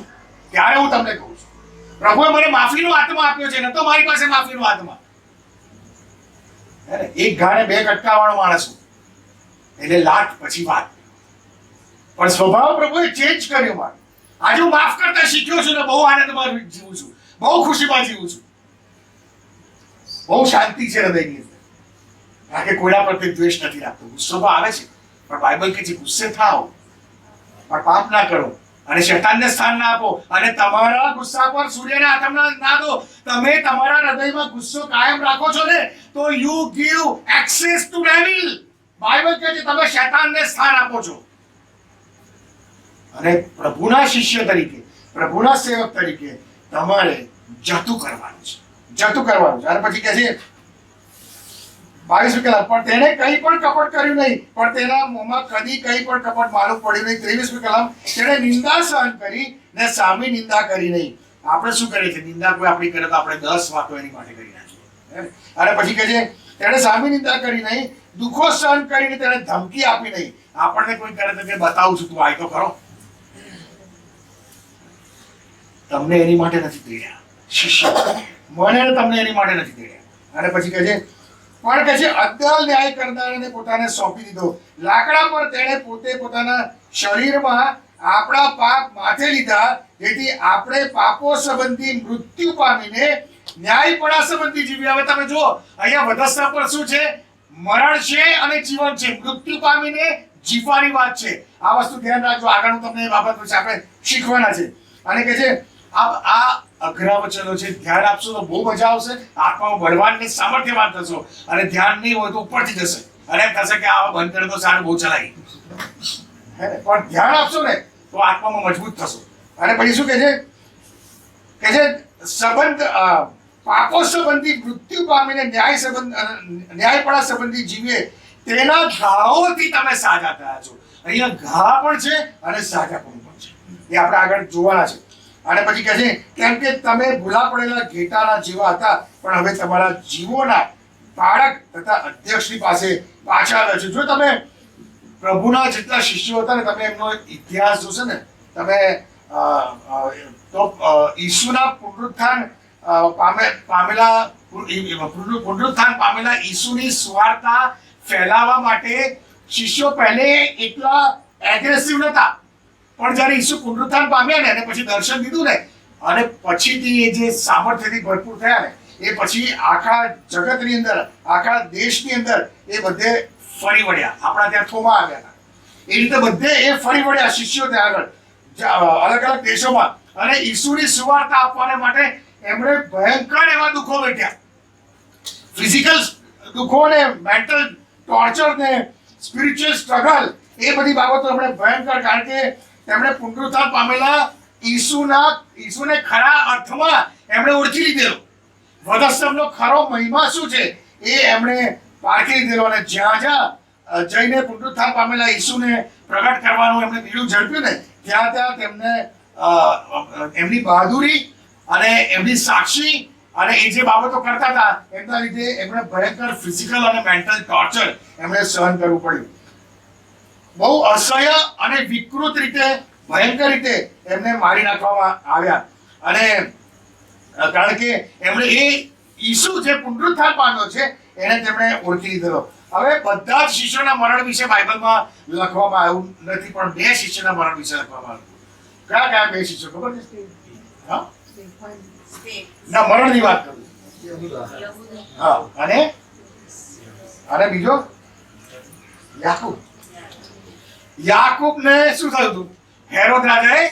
ત્યારે હું તમને કહું છું. પ્રભુએ મને માફીનો આત્મા આપ્યો છે, ન તો મારી પાસે માફીનો આત્મા. એક ઘાને બે કટકાવાળો માણસ એટલે લાટ પછી વાત, પણ સ્વભાવ પ્રભુએ ચેન્જ કર્યો મારો. આજે હું માફ કરતા શીખ્યો છું ને બહુ આનંદમાં જીવું છું, બહુ ખુશીમાં જીવું છું, બહુ શાંતિ છે હૃદયની અંદર. કારણ કે કોઈના પ્રત્યે દ્વેષ નથી રાખતો. ગુસ્સો તો આવે છે, પણ બાઇબલ કે છે ગુસ્સે થાઓ પણ પાપ ના કરો અને શૈતાનને સ્થાન ના આપો અને તમારા ગુસ્સા પર સૂર્યને આથમના ના દો. તમે તમારા હૃદયમાં ગુસ્સો કાયમ રાખો છો ને તો you give access two devil. Bible કહે છે તમે શૈતાનને સ્થાન આપો છો. અને પ્રભુના શિષ્ય તરીકે, પ્રભુના સેવક તરીકે તમારે જતું કરવાનું છે, જતું કરવાનું છે. અને પછી કહે છે 22 કલાક પણ તેણે કંઈ પણ કપટ કર્યું નહીં, પણ તેના મોંમાં કદી કંઈ પણ કપટ માલુમ પડ્યું નહીં. 23 કલાક તેણે નિંદા સહન કરી ને સામી નિંદા કરી નહીં. આપણે શું કરીએ છીએ? નિંદા કોઈ આપણી કરે તો આપણે 10 વાતો એની માટે કરી નાખીએ. અને પછી કહે છે તેણે સામી નિંદા કરી નહીં, દુઃખો સહન કરીને તેણે ધમકી આપી નહીં. આપણને કોઈ કરે તો કે બતાવું છું, તું આય તો ખરો. તમને એની માટે નથી તેડ્યા શિષ્ય, મને તમને એની માટે નથી તેડ્યા. અને પછી કહે છે પણ કહે છે અદલ ન્યાય કરનારાને પોતાને સોંપી દીધો. લાકડા પર તેણે પોતે પોતાના શરીરમાં આપણા પાપ માથે લીધા, જેથી આપણે પાપો સંબંધી મૃત્યુ પામીને ન્યાયપણા સંબંધી જીવીએ. હવે તમે જુઓ અહીંયા વધસ્તા પર શું છે? મરણ છે અને જીવન છે. મૃત્યુ પામીને જીવવાની વાત છે. આ વસ્તુ ધ્યાન રાખજો. આગળનું તમને એ બાબત વિશે આપણે શીખવાના છે. અને કહે છે આ અઘરા વચનો છે, ધ્યાન આપશો તો બહુ મજા આવશે. આત્મામાં બળવાનની સામર્થ્યવાન થશો અને ધ્યાન નહીં હોય તો ઉપરથી જશે અને એમ થશે કે આ બંધ કરી દો, સારું બહુ ચલાવી. પણ ધ્યાન આપશો ને તો આત્મામાં મજબૂત થશો. અને પછી શું કહે છે? સંબંધ પાપો સંબંધી મૃત્યુ પામીને ન્યાયપણા સંબંધી જીવીએ, તેના ઘાઓથી તમે સાજા થયા છો. અહીંયા ઘા પણ છે અને સાજાપણું પણ છે. એ આપણે આગળ જોવાના છે. અને પછી કહે છે કેમ કે તમે ભૂલા પડેલા ઘેટાના જેવા હતા, પણ હવે તમારા જીવોના પાળક તથા અધ્યક્ષની પાસે પાછા આવ્યા છો. જો તમે પ્રભુના જેટલા શિષ્યો હતા ને, તમે એમનો ઇતિહાસ જોશો ને, તમે તો ઈસુના પુનરુત્થાન પામેલા ઈસુની સુવાર્તા ફેલાવવા માટે શિષ્યો પહેલે એટલા એગ્રેસિવ નતા, પણ જ્યારે ઈસુ પુનરુત્થાન પામ્યા ને અને પછી દર્શન દીધું ને અને પછીથી એ જે સામર્થ્યથી ભરપૂર થયા ને, એ પછી આખા જગતની અંદર, આખા દેશની અંદર એ બધે ફરી વળ્યા. આપણા ત્યાં થોમા આવ્યા હતા, એ રીતે બધે એ ફરી વળ્યા શિષ્યો ત્યાં આગળ અલગ અલગ દેશોમાં. અને ઈસુની સુવાર્તા આપવાને માટે એમણે ભયંકર એવા દુઃખો વેઠ્યા. ફિઝિકલ દુઃખો ને, મેન્ટલ ટોર્ચર ને, સ્પિરિચ્યુઅલ સ્ટ્રગલ, એ બધી બાબતો એમણે ભયંકર, કારણ કે તેમણે પુનરુત્થાન પામેલા ઈસુને ખરા અર્થમાં એમણે ઓળખી લીધેલો. વધસ્તંભનો ખરો મહિમા શું છે એ એમણે પારખી લીધેલો. અને જ્યાં જ્યાં જઈને પુનરુત્થાન પામેલા ઈસુને પ્રગટ કરવાનું એમણે બીડું ઝડપ્યું ને, ત્યાં ત્યાં તેમને એમની બહાદુરી અને એમની સાક્ષી અને એ જે બાબતો કરતા હતા એમના લીધે એમણે ભયંકર ફિઝિકલ અને મેન્ટલ ટોર્ચર એમણે સહન કરવું પડ્યું. બહુ અસહ્ય અને વિકૃત રીતે, ભયંકર રીતે એમને મારી નાખવામાં આવ્યા. અને કારણ કે એમણે એ ઈસુ જે પુનરુત્થાન પામ્યો છે એને તેમણે ઓળખી લીધેલો. હવે બધા જ શિષ્યોના મરણ વિશે બાઇબલમાં લખવામાં આવ્યું નથી, પણ 2 શિષ્યોના મરણ વિશે લખવામાં આવ્યું. કયા કયા 2 શિષ્યો ખબર છે? હા, ના, મરણની વાત કરું. હા, અને બીજો યાકૂબ. યાકૂબને શું થયું હતું? હેરોદ રાજાએ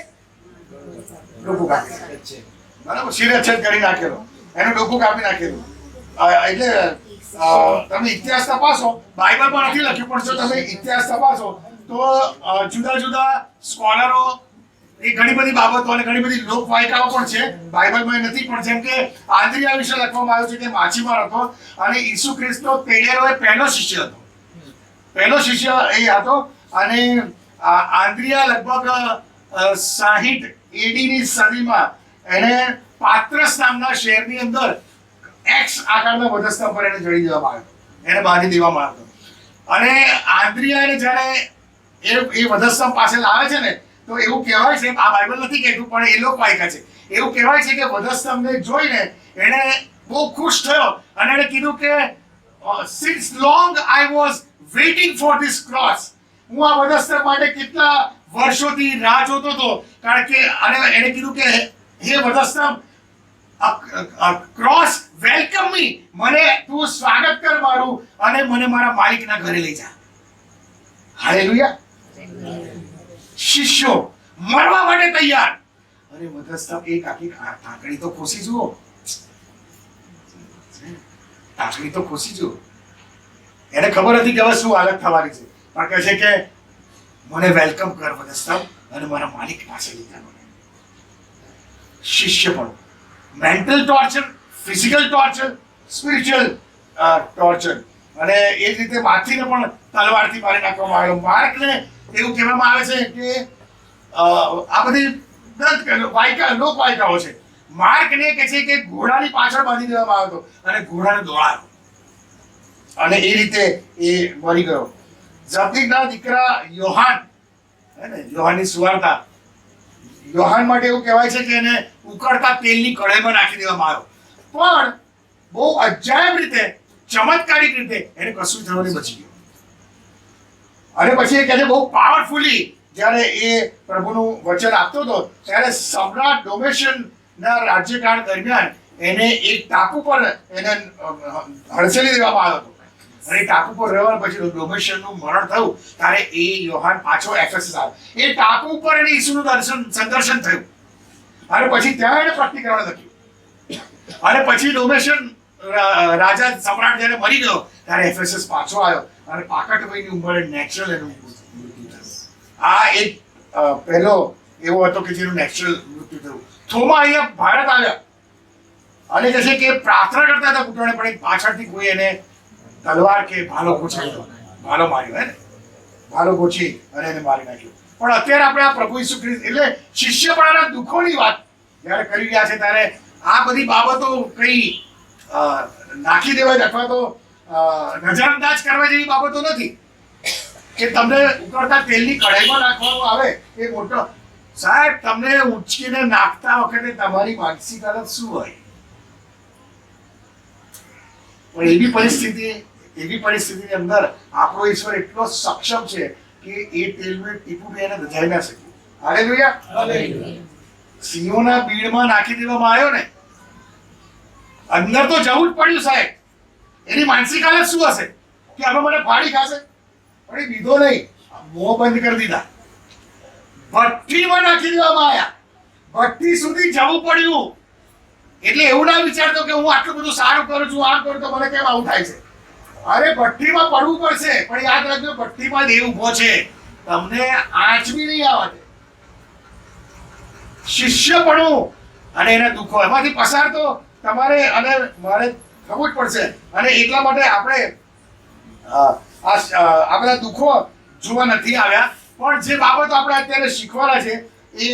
ડોકું કાપી નાખેલું. બરાબર, શિરચ્છેદ કરી નાખેલો, એનું ડોકું કાપી નાખેલું. એટલે તમે ઇતિહાસ તપાસો, બાઇબલમાં નથી લખ્યું, પણ જો તમે ઇતિહાસ તપાસો તો જુદા જુદા સ્કોલરો એ ઘણી બધી બાબતો અને ઘણી બધી લોકવાયકાઓ પણ છે, બાઇબલમાં નથી. પણ જેમ કે આંદ્રિયા વિશે લખવામાં આવ્યું છે કે માછીમાર હતો અને ઈસુ ખ્રિસ્તનો પેડેરો એ પહેલો શિષ્ય હતો. પહેલો શિષ્ય એ હતો. અને આંદ્રિયા લગભગ 60 AD ની સદીમાં એને પાત્રસ નામના શહેરની અંદર એક્સ આકારના વધસ્તંભ પર એને જડી દેવામાં આવ્યો, એને બાંધી દેવામાં આવ્યો. અને આંદ્રિયાને જ્યારે એ વધસ્તંભ પાસે લાવે છે ને, તો એવું કહેવાય છે, આ બાઇબલ નથી કહેતું પણ એ લોકવાયકા છે, એવું કહેવાય છે કે વધસ્તંભને જોઈને એને બહુ ખુશ થયો અને એને કીધું કે since long I was waiting for this cross. હું આ વધસ્તંભ માટે કેટલા વર્ષોથી રાહ જોતો હતો, કારણ કે અને એને કીધું કે હે વધસ્તંભ, ક્રોસ વેલકમ મી, મને તું સ્વાગત કર મારું અને મને મારા માલિકના ઘરે લઈ જા. હાલેલુયા. શિષ્યો મરવા માટે તૈયાર. અરે વધસ્તંભ એક આખી ટાંકણી તો ખોસી જુઓ, ટાંકણી તો ખોસી જુઓ. એને ખબર હતી કે હવે શું હાલત થવાની છે, પણ કહે છે કે મને વેલકમ કર વધસ્તંભ અને મારા માલિક પાસે લઈ જા મને. શિષ્ય પણ mental torture, physical torture, spiritual torture, અને એ જ રીતે માથીને પણ તલવારથી મારી નાખવામાં આવ્યો. માર્કને એવું કહેવામાં આવે છે કે આ બધી લોકવાયકાઓ છે. માર્કને કહે છે કે ઘોડાની પાછળ બાંધી દેવામાં આવ્યો હતો અને ઘોડાને દોડાયો અને એ રીતે એ મરી ગયો. જબદીના દીકરા યોહાન, હે ને, યોહાનની સુવાર્તા, યોહાન માટે એવું કહેવાય છે કે એને ઉકળતા તેલની કઢાઈમાં નાખી દેવામાં આવ્યો, પણ બહુ અજાયબ રીતે, ચમત્કારિક રીતે એને કશું થવાની બચી ગયો. અને પછી એ કહે છે બહુ પાવરફુલી જ્યારે એ પ્રભુનું વચન આપતો હતો ત્યારે સમ્રાટ ડોમેશિયનના રાજ્યકાળ દરમિયાન એને એક ટાપુ પર એને હડસેલી દેવામાં આવ્યો હતો. અને એ ટાપુ પર રહેવા પછી ડોમેશિયનનું મરણ થયું ત્યારે એ યોહાન પાછો એફેસસ આવ્યો. એ ટાપુ ઉપર એને ઈસુનું સંદર્શન થયું અને પછી ત્યાં એને પ્રતિક્રમણ લખ્યું. અને પછી ડોમેશિયન રાજા સમ્રાટ જ્યારે મરી ગયો ત્યારે એફેસસ પાછો આવ્યો અને 65 વયની ઉંમરે નેચરલ એનું મૃત્યુ થયું. આ એક પહેલો એવો હતો કે જેનું નેચરલ મૃત્યુ થયું. થોમા અહીંયા ભારત આવ્યા અને કહે છે કે પ્રાર્થના કરતા હતા ઘૂંટણે, પણ પાછળથી કોઈ એને તલવાર કે ભાલો ગોચાવ્યો, ભાલો માર્યો, હે ને, ભાલો ગોચી અને એને મારી નાખ્યો. પણ અત્યારે આપણે આ પ્રભુ ઈસુ ખ્રિસ્ત એટલે શિષ્યપણાના દુઃખોની વાત જ્યારે કરી રહ્યા છે ત્યારે આ બધી બાબતો કઈ નાખી દેવાય અથવા તો નજરઅંદાજ કરવા જેવી બાબતો નથી કે તમને ઉકળતા તેલની કઢાઈમાં નાખવાનું આવે એ મોટો. સાહેબ, તમને ઉંચકીને નાખતા વખતે તમારી માનસિક હાલત શું હોય? પણ એવી પરિસ્થિતિની અંદર આપણો ઈશ્વર એટલો સક્ષમ છે કે એ તેલનું ટીપું બી એને દજાઈ ના શકે. હાલેલુયા. સિંહોના બીડમાં નાખી દેવામાં આવ્યો ને, અંદર તો જવું જ પડ્યું સાહેબ. એની માનસિક હાલત શું હશે કે હવે મને ફાડી ખાશે, પણ એ દીધો નહીં, મોં બંધ કરી દીધા. ભઠ્ઠીમાં નાખી દેવામાં આવ્યા, ભઠ્ઠી સુધી જવું પડ્યું. એટલે એવું ના વિચારતો કે હું આટલું બધું સારું કરું છું, આમ કરું તો મને કેમ આવું થાય છે. અરે ભઠ્ઠીમાં પડવું પડશે, પણ યાદ રાખજો ભઠ્ઠીમાં દેવ ઊભો છે, તમને આંચવી નહીં આવે. શિષ્યપણું અને એના દુઃખો એમાંથી પસાર તો તમારે અને મારે થવું જ પડશે. અને એટલા માટે આપણે આ બધા દુઃખો જોવા નથી આવ્યા, પણ જે બાબતો આપણે અત્યારે શીખવાના છે એ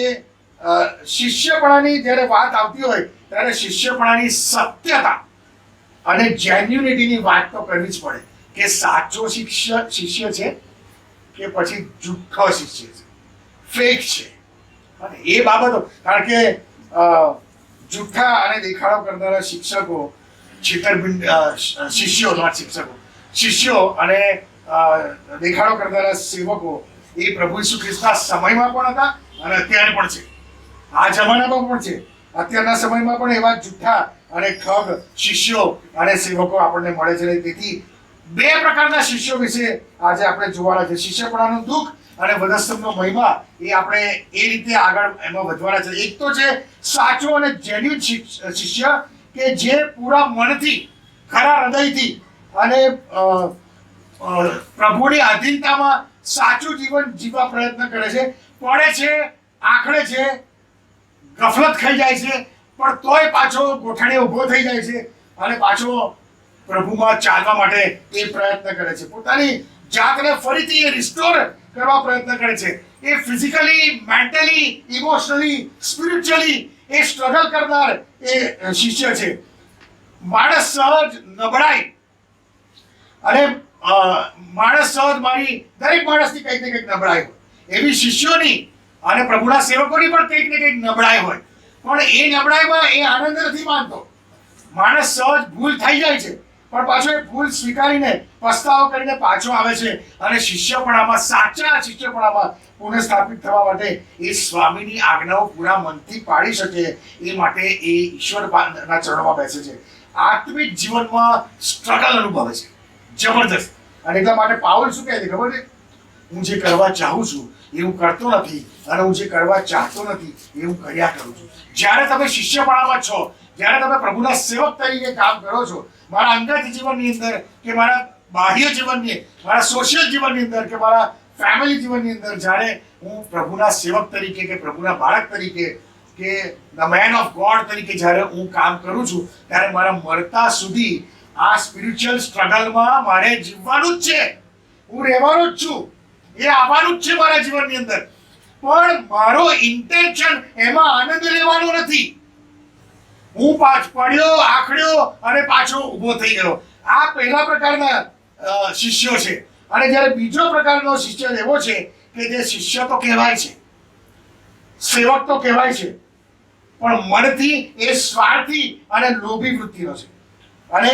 શિષ્યપણાની જ્યારે વાત આવતી હોય ત્યારે શિષ્યપણાની સત્યતા અને જેન્યુનિટીની વાત તો કરવી જ પડે કે સાચો શિષ્ય છે કે પછી જુઠ્ઠો શિષ્ય છે, ફેક છે. અને એ બાબતો, કારણ કે જુઠ્ઠા અને દેખાડો કરનારા શિક્ષકો, છેતરપિંડ શિષ્યો, નોટ શિક્ષકો, શિષ્યો અને દેખાડો કરનારા સેવકો એ પ્રભુ ઈસુ ખ્રિસ્તના સમયમાં પણ હતા અને અત્યારે પણ છે, આ જમાનામાં પણ છે. અત્યારના સમયમાં પણ એવા જુઠ્ઠા અને ઠગ શિષ્યો અને સેવકો આપણને મળે છે. તેથી બે પ્રકારના શિષ્યો વિશે આજે આપણે જોવાના છે. શિષ્યપણાનું દુઃખ અને વધસ્તંભનો મહિમા એ આપણે એ રીતે આગળ એમાં વધવાના છે. એક તો છે સાચો અને જેન્યુઇન શિષ્ય કે જે પૂરા મનથી, ખરા હૃદયથી અને પ્રભુની આધીનતામાં સાચું જીવન જીવવા પ્રયત્ન કરે છે, પડે છે, આખડે છે, ગફલત ખાઈ જાય છે, પણ તોય પાછો ગોઠણે ઊભો થઈ જાય છે અને પાછો પ્રભુમાં ચાલવા માટે એ પ્રયત્ન કરે છે. પોતાની જાતને ફરીથી એ રિસ્ટોર કરવા પ્રયત્ન કરે છે. એ ફિઝિકલી, મેન્ટલી, ઇમોશનલી, સ્પિરિચ્યુઅલી એ સ્ટ્રગલ કરનાર એ શિષ્ય છે. માણસ સહજ નબળાઈ અને માણસ સહજ, મારી દરેક માણસની કંઈક ને કંઈક નબળાઈ હોય, એવી શિષ્યોની અને પ્રભુના સેવકોની પણ કંઈક ને કંઈક નબળાઈ હોય. પણ એ નબળાઈમાં એ આનંદ નથી માનતો. માણસ સહજ ભૂલ થઈ જાય છે, પણ પાછો એ ભૂલ સ્વીકારીને પસ્તાવો કરીને પાછો આવે છે અને શિષ્યપણામાં, સાચા શિષ્યપણામાં પુનઃસ્થાપિત થવા માટે એ સ્વામીની આજ્ઞાઓ પૂરા મનથી પાડી શકે એ માટે એ ઈશ્વરના ચરણોમાં બેસે છે. આત્મિક જીવનમાં સ્ટ્રગલ અનુભવે છે જબરદસ્ત. અને એટલા માટે પાઉલ શું કહે છે ખબર છે? હું જે કરવા ચાહું છું એ હું કરતો નથી, અને હું જે કરવા ચાહતો નથી એ હું કર્યા કરું છું. જ્યારે તમે શિષ્યપણામાં છો, જ્યારે તમે પ્રભુના સેવક તરીકે કામ કરો છો, મારા અંગત જીવનની અંદર કે મારા બાહ્ય જીવનની, મારા સોશિયલ જીવનની અંદર કે મારા ફેમિલી જીવનની અંદર, જ્યારે હું પ્રભુના સેવક તરીકે કે પ્રભુના બાળક તરીકે કે ધ મેન ઓફ ગોડ તરીકે જ્યારે હું કામ કરું છું, ત્યારે મારા મરતા સુધી આ સ્પિરિચ્યુઅલ સ્ટ્રગલમાં મારે જીવવાનું જ છે. હું રહેવાનો જ છું, એ આવવાનું જ છે મારા જીવનની અંદર. પણ મારો ઇન્ટેન્શન એમાં આનંદ લેવાનો નથી. હું પડ્યો, આખડ્યો અને પાછો ઊભો થઈ ગયો. આ પહેલા પ્રકારના શિષ્યો છે. અને જ્યારે બીજો પ્રકારનો શિષ્ય એવો છે કે જે શિષ્ય તો કહેવાય છે, સેવક તો કહેવાય છે, પણ મનથી એ સ્વાર્થી અને લોભી વૃત્તિનો છે. અને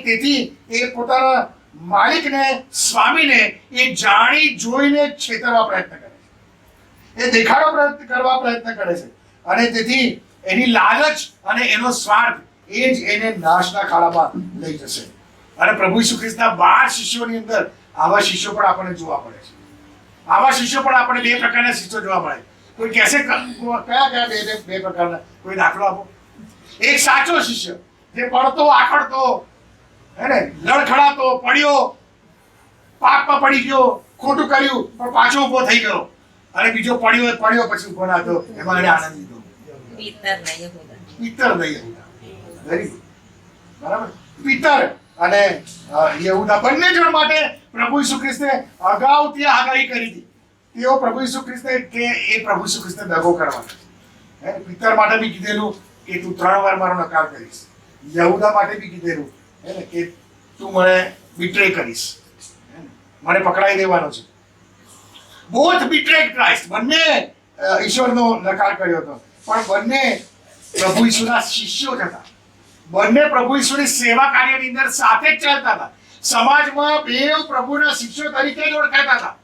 તેથી એ પોતાના માલિકને, સ્વામીને એ જાણી જોઈને છેતરવા પ્રયત્ન કરે છે. એ દેખાડો કરવા પ્રયત્ન કરે છે. અને તેથી એની લાલચ અને એનો સ્વાર્થ એ જ એને નાશના ખાડામાં લઈ જશે. અને પ્રભુ ઈસુ ખ્રિસ્તના 12 શિષ્યોની અંદર આવા શિષ્યો પણ આપણને જોવા મળે છે. આવા શિષ્યો પણ આપણે 2 પ્રકારના શિષ્યો જોવા મળે. કોઈ કહેશે કયા બે પ્રકારના? કોઈ દાખલો આપો. એક સાચો શિષ્ય જે પડતો, આખડતો, હે ને, લડખડાતો, પડ્યો, પાપમાં પડી ગયો, ખોટું કર્યું પણ પાછો ઊભો થઈ ગયો. અને બીજો પડ્યો પછી ઊભો ના થયો, એમાં એને આનંદ લીધો. પિત્તર નહીં યહૂદા. Very good. બરાબર. પિત્તર અને યહૂદા બંને જણ માટે પ્રભુ ઈસુ ખ્રિસ્તે અગાઉથી આગાહી કરી હતી. તેઓ પ્રભુ ઈસુ ખ્રિસ્તે કે એ પ્રભુ ઈસુ ખ્રિસ્તે દગો કરવાનો. પિત્તર માટે બી કીધેલું કે તું 3 વાર મારો નકાર કરીશ. યહૂદા માટે બી કીધેલું કે તું મને બિટ્રે કરીશ, મને પકડાઈ દેવાનો છે. Both બિટ્રેડ Christ. બંને ઈશ્વરનો નકાર કર્યો હતો, પણ બંને પ્રભુ ઈસુના શિષ્યો જ હતા. બંને પ્રભુ ઈસુની સેવા કાર્યની અંદર સાથે જ ચાલતા હતા. સમાજમાં બે પ્રભુના શિષ્યો તરીકે જ ઓળખાતા હતા.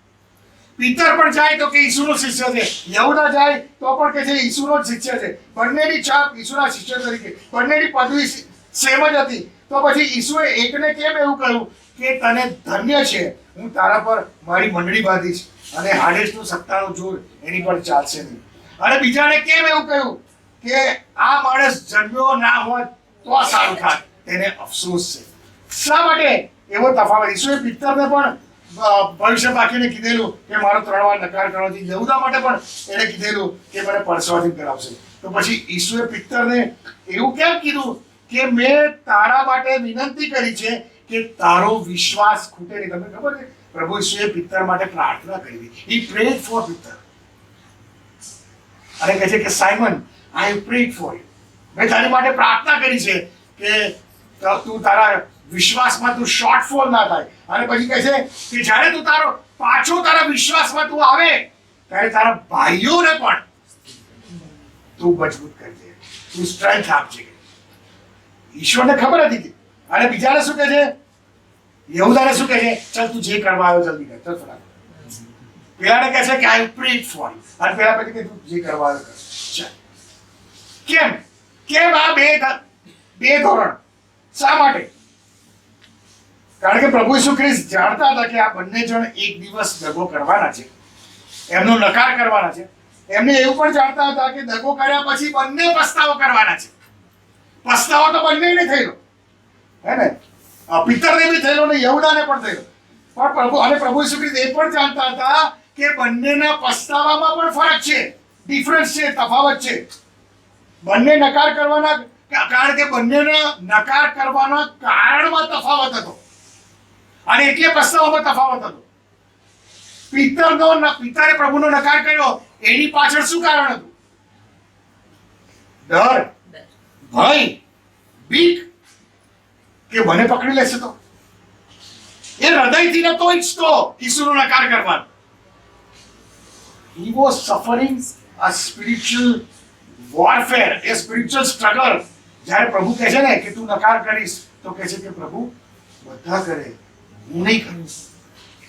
પિત્તર પણ જાય તો કે ઈસુનો શિષ્ય છે, યહૂદા જાય તો પણ કે છે ઈસુનો જ શિષ્ય છે. બંનેની છાપ ઈસુના શિષ્ય તરીકે, બંનેની પદવી સેમ જ હતી. તો પછી ઈસુએ એકને કેમ એવું કહ્યું કે તને ધન્ય છે, હું તારા પર મારી મંડળી બાંધીશ અને હાડેસનું સત્તાનું જોર એની પર ચાલશે નહીં? અને બીજાને કેમ એવું કહ્યું કે આ માણસ જન્મ્યો ના હોત તો સારું થાત, તેને અફસોસ છે? શા માટે એવો તફાવત? ઈસુએ પિત્તરને પણ ભવિષ્ય બાકીને કીધેલું કે મારો 3 વાર નકાર કરવાથી, યહૂદા માટે પણ એને કીધેલું કે મને પરસવાથી કરાવશે. તો પછી ઈસુએ પિત્તરને એવું કેમ કીધું કે મેં તારા માટે વિનંતી કરી છે કે તારો વિશ્વાસ ખૂટે નહીં? તમને ખબર છે પ્રભુ ઈસુએ પિત્તર માટે પ્રાર્થના કરી. હી પ્રેડ ફોર પિત્તર અને કહે છે કે Simon, I parade for you. મેં તારી માટે પ્રાર્થના કરી છે કે તું તારા વિશ્વાસમાં તું શોર્ટફોલ ના થાય. અને પછી કહે છે કે જ્યારે તું તારા વિશ્વાસમાં તું આવે ત્યારે તારા ભાઈઓને પણ તું મજબૂત કરજે, તું સ્ટ્રેન્થ આપજે. ઈશ્વરને ખબર હતી. અને બીજાને શું કહે છે? યહૂદાને શું કહે છે? ચાલ તું જે કરવા આવ્યો જલ્દી કર, ચાલ ફટાફટ. પેલાને કહે છે કે આઈ પ્રેડ ફોર યુ, અને પેલા પછી કે તું જે કરવા આવ્યો કર. ચાલ. કેમ આ બે ધોરણ? શા માટે? કારણ કે પ્રભુ ઈસુ ખ્રિસ્ત જાણતા હતા કે આ બંને જણ એક દિવસ દગો કરવાના છે, એમનો નકાર કરવાના છે. એમને એવું પણ જાણતા હતા કે દગો કર્યા પછી બંને પસ્તાવો કરવાના છે. પસ્તાવો તો બંનેને થયેલો, હે ને, પિત્તરને બી થયેલો ને યહૂદાને પણ થયેલો. પણ પ્રભુ ઈસુ ખ્રિસ્ત એ પણ જાણતા હતા કે બંનેના પસ્તાવામાં પણ ફરક છે, ડિફરન્સ છે, તફાવત છે. બંને નકાર કરવાના, કારણ કે બંનેના નકાર કરવાના કારણમાં તફાવત હતો અને એટલે પસ્તાવામાં તફાવત હતો. પિત્તરે પ્રભુનો નકાર કર્યો, એની પાછળ શું કારણ હતું? ડર, ભય, બીક કે મને પકડી લેશે તો. એ હૃદયથી નતો ઈચ્છતો ઈસુનો નકાર કરવાનો. He was suffering a spiritual warfare, a spiritual struggle. જ્યારે પ્રભુ કહે છે ને કે તું નકાર કરીશ, તો કહે છે કે પ્રભુ બધા કરે, હું નહીં કરું.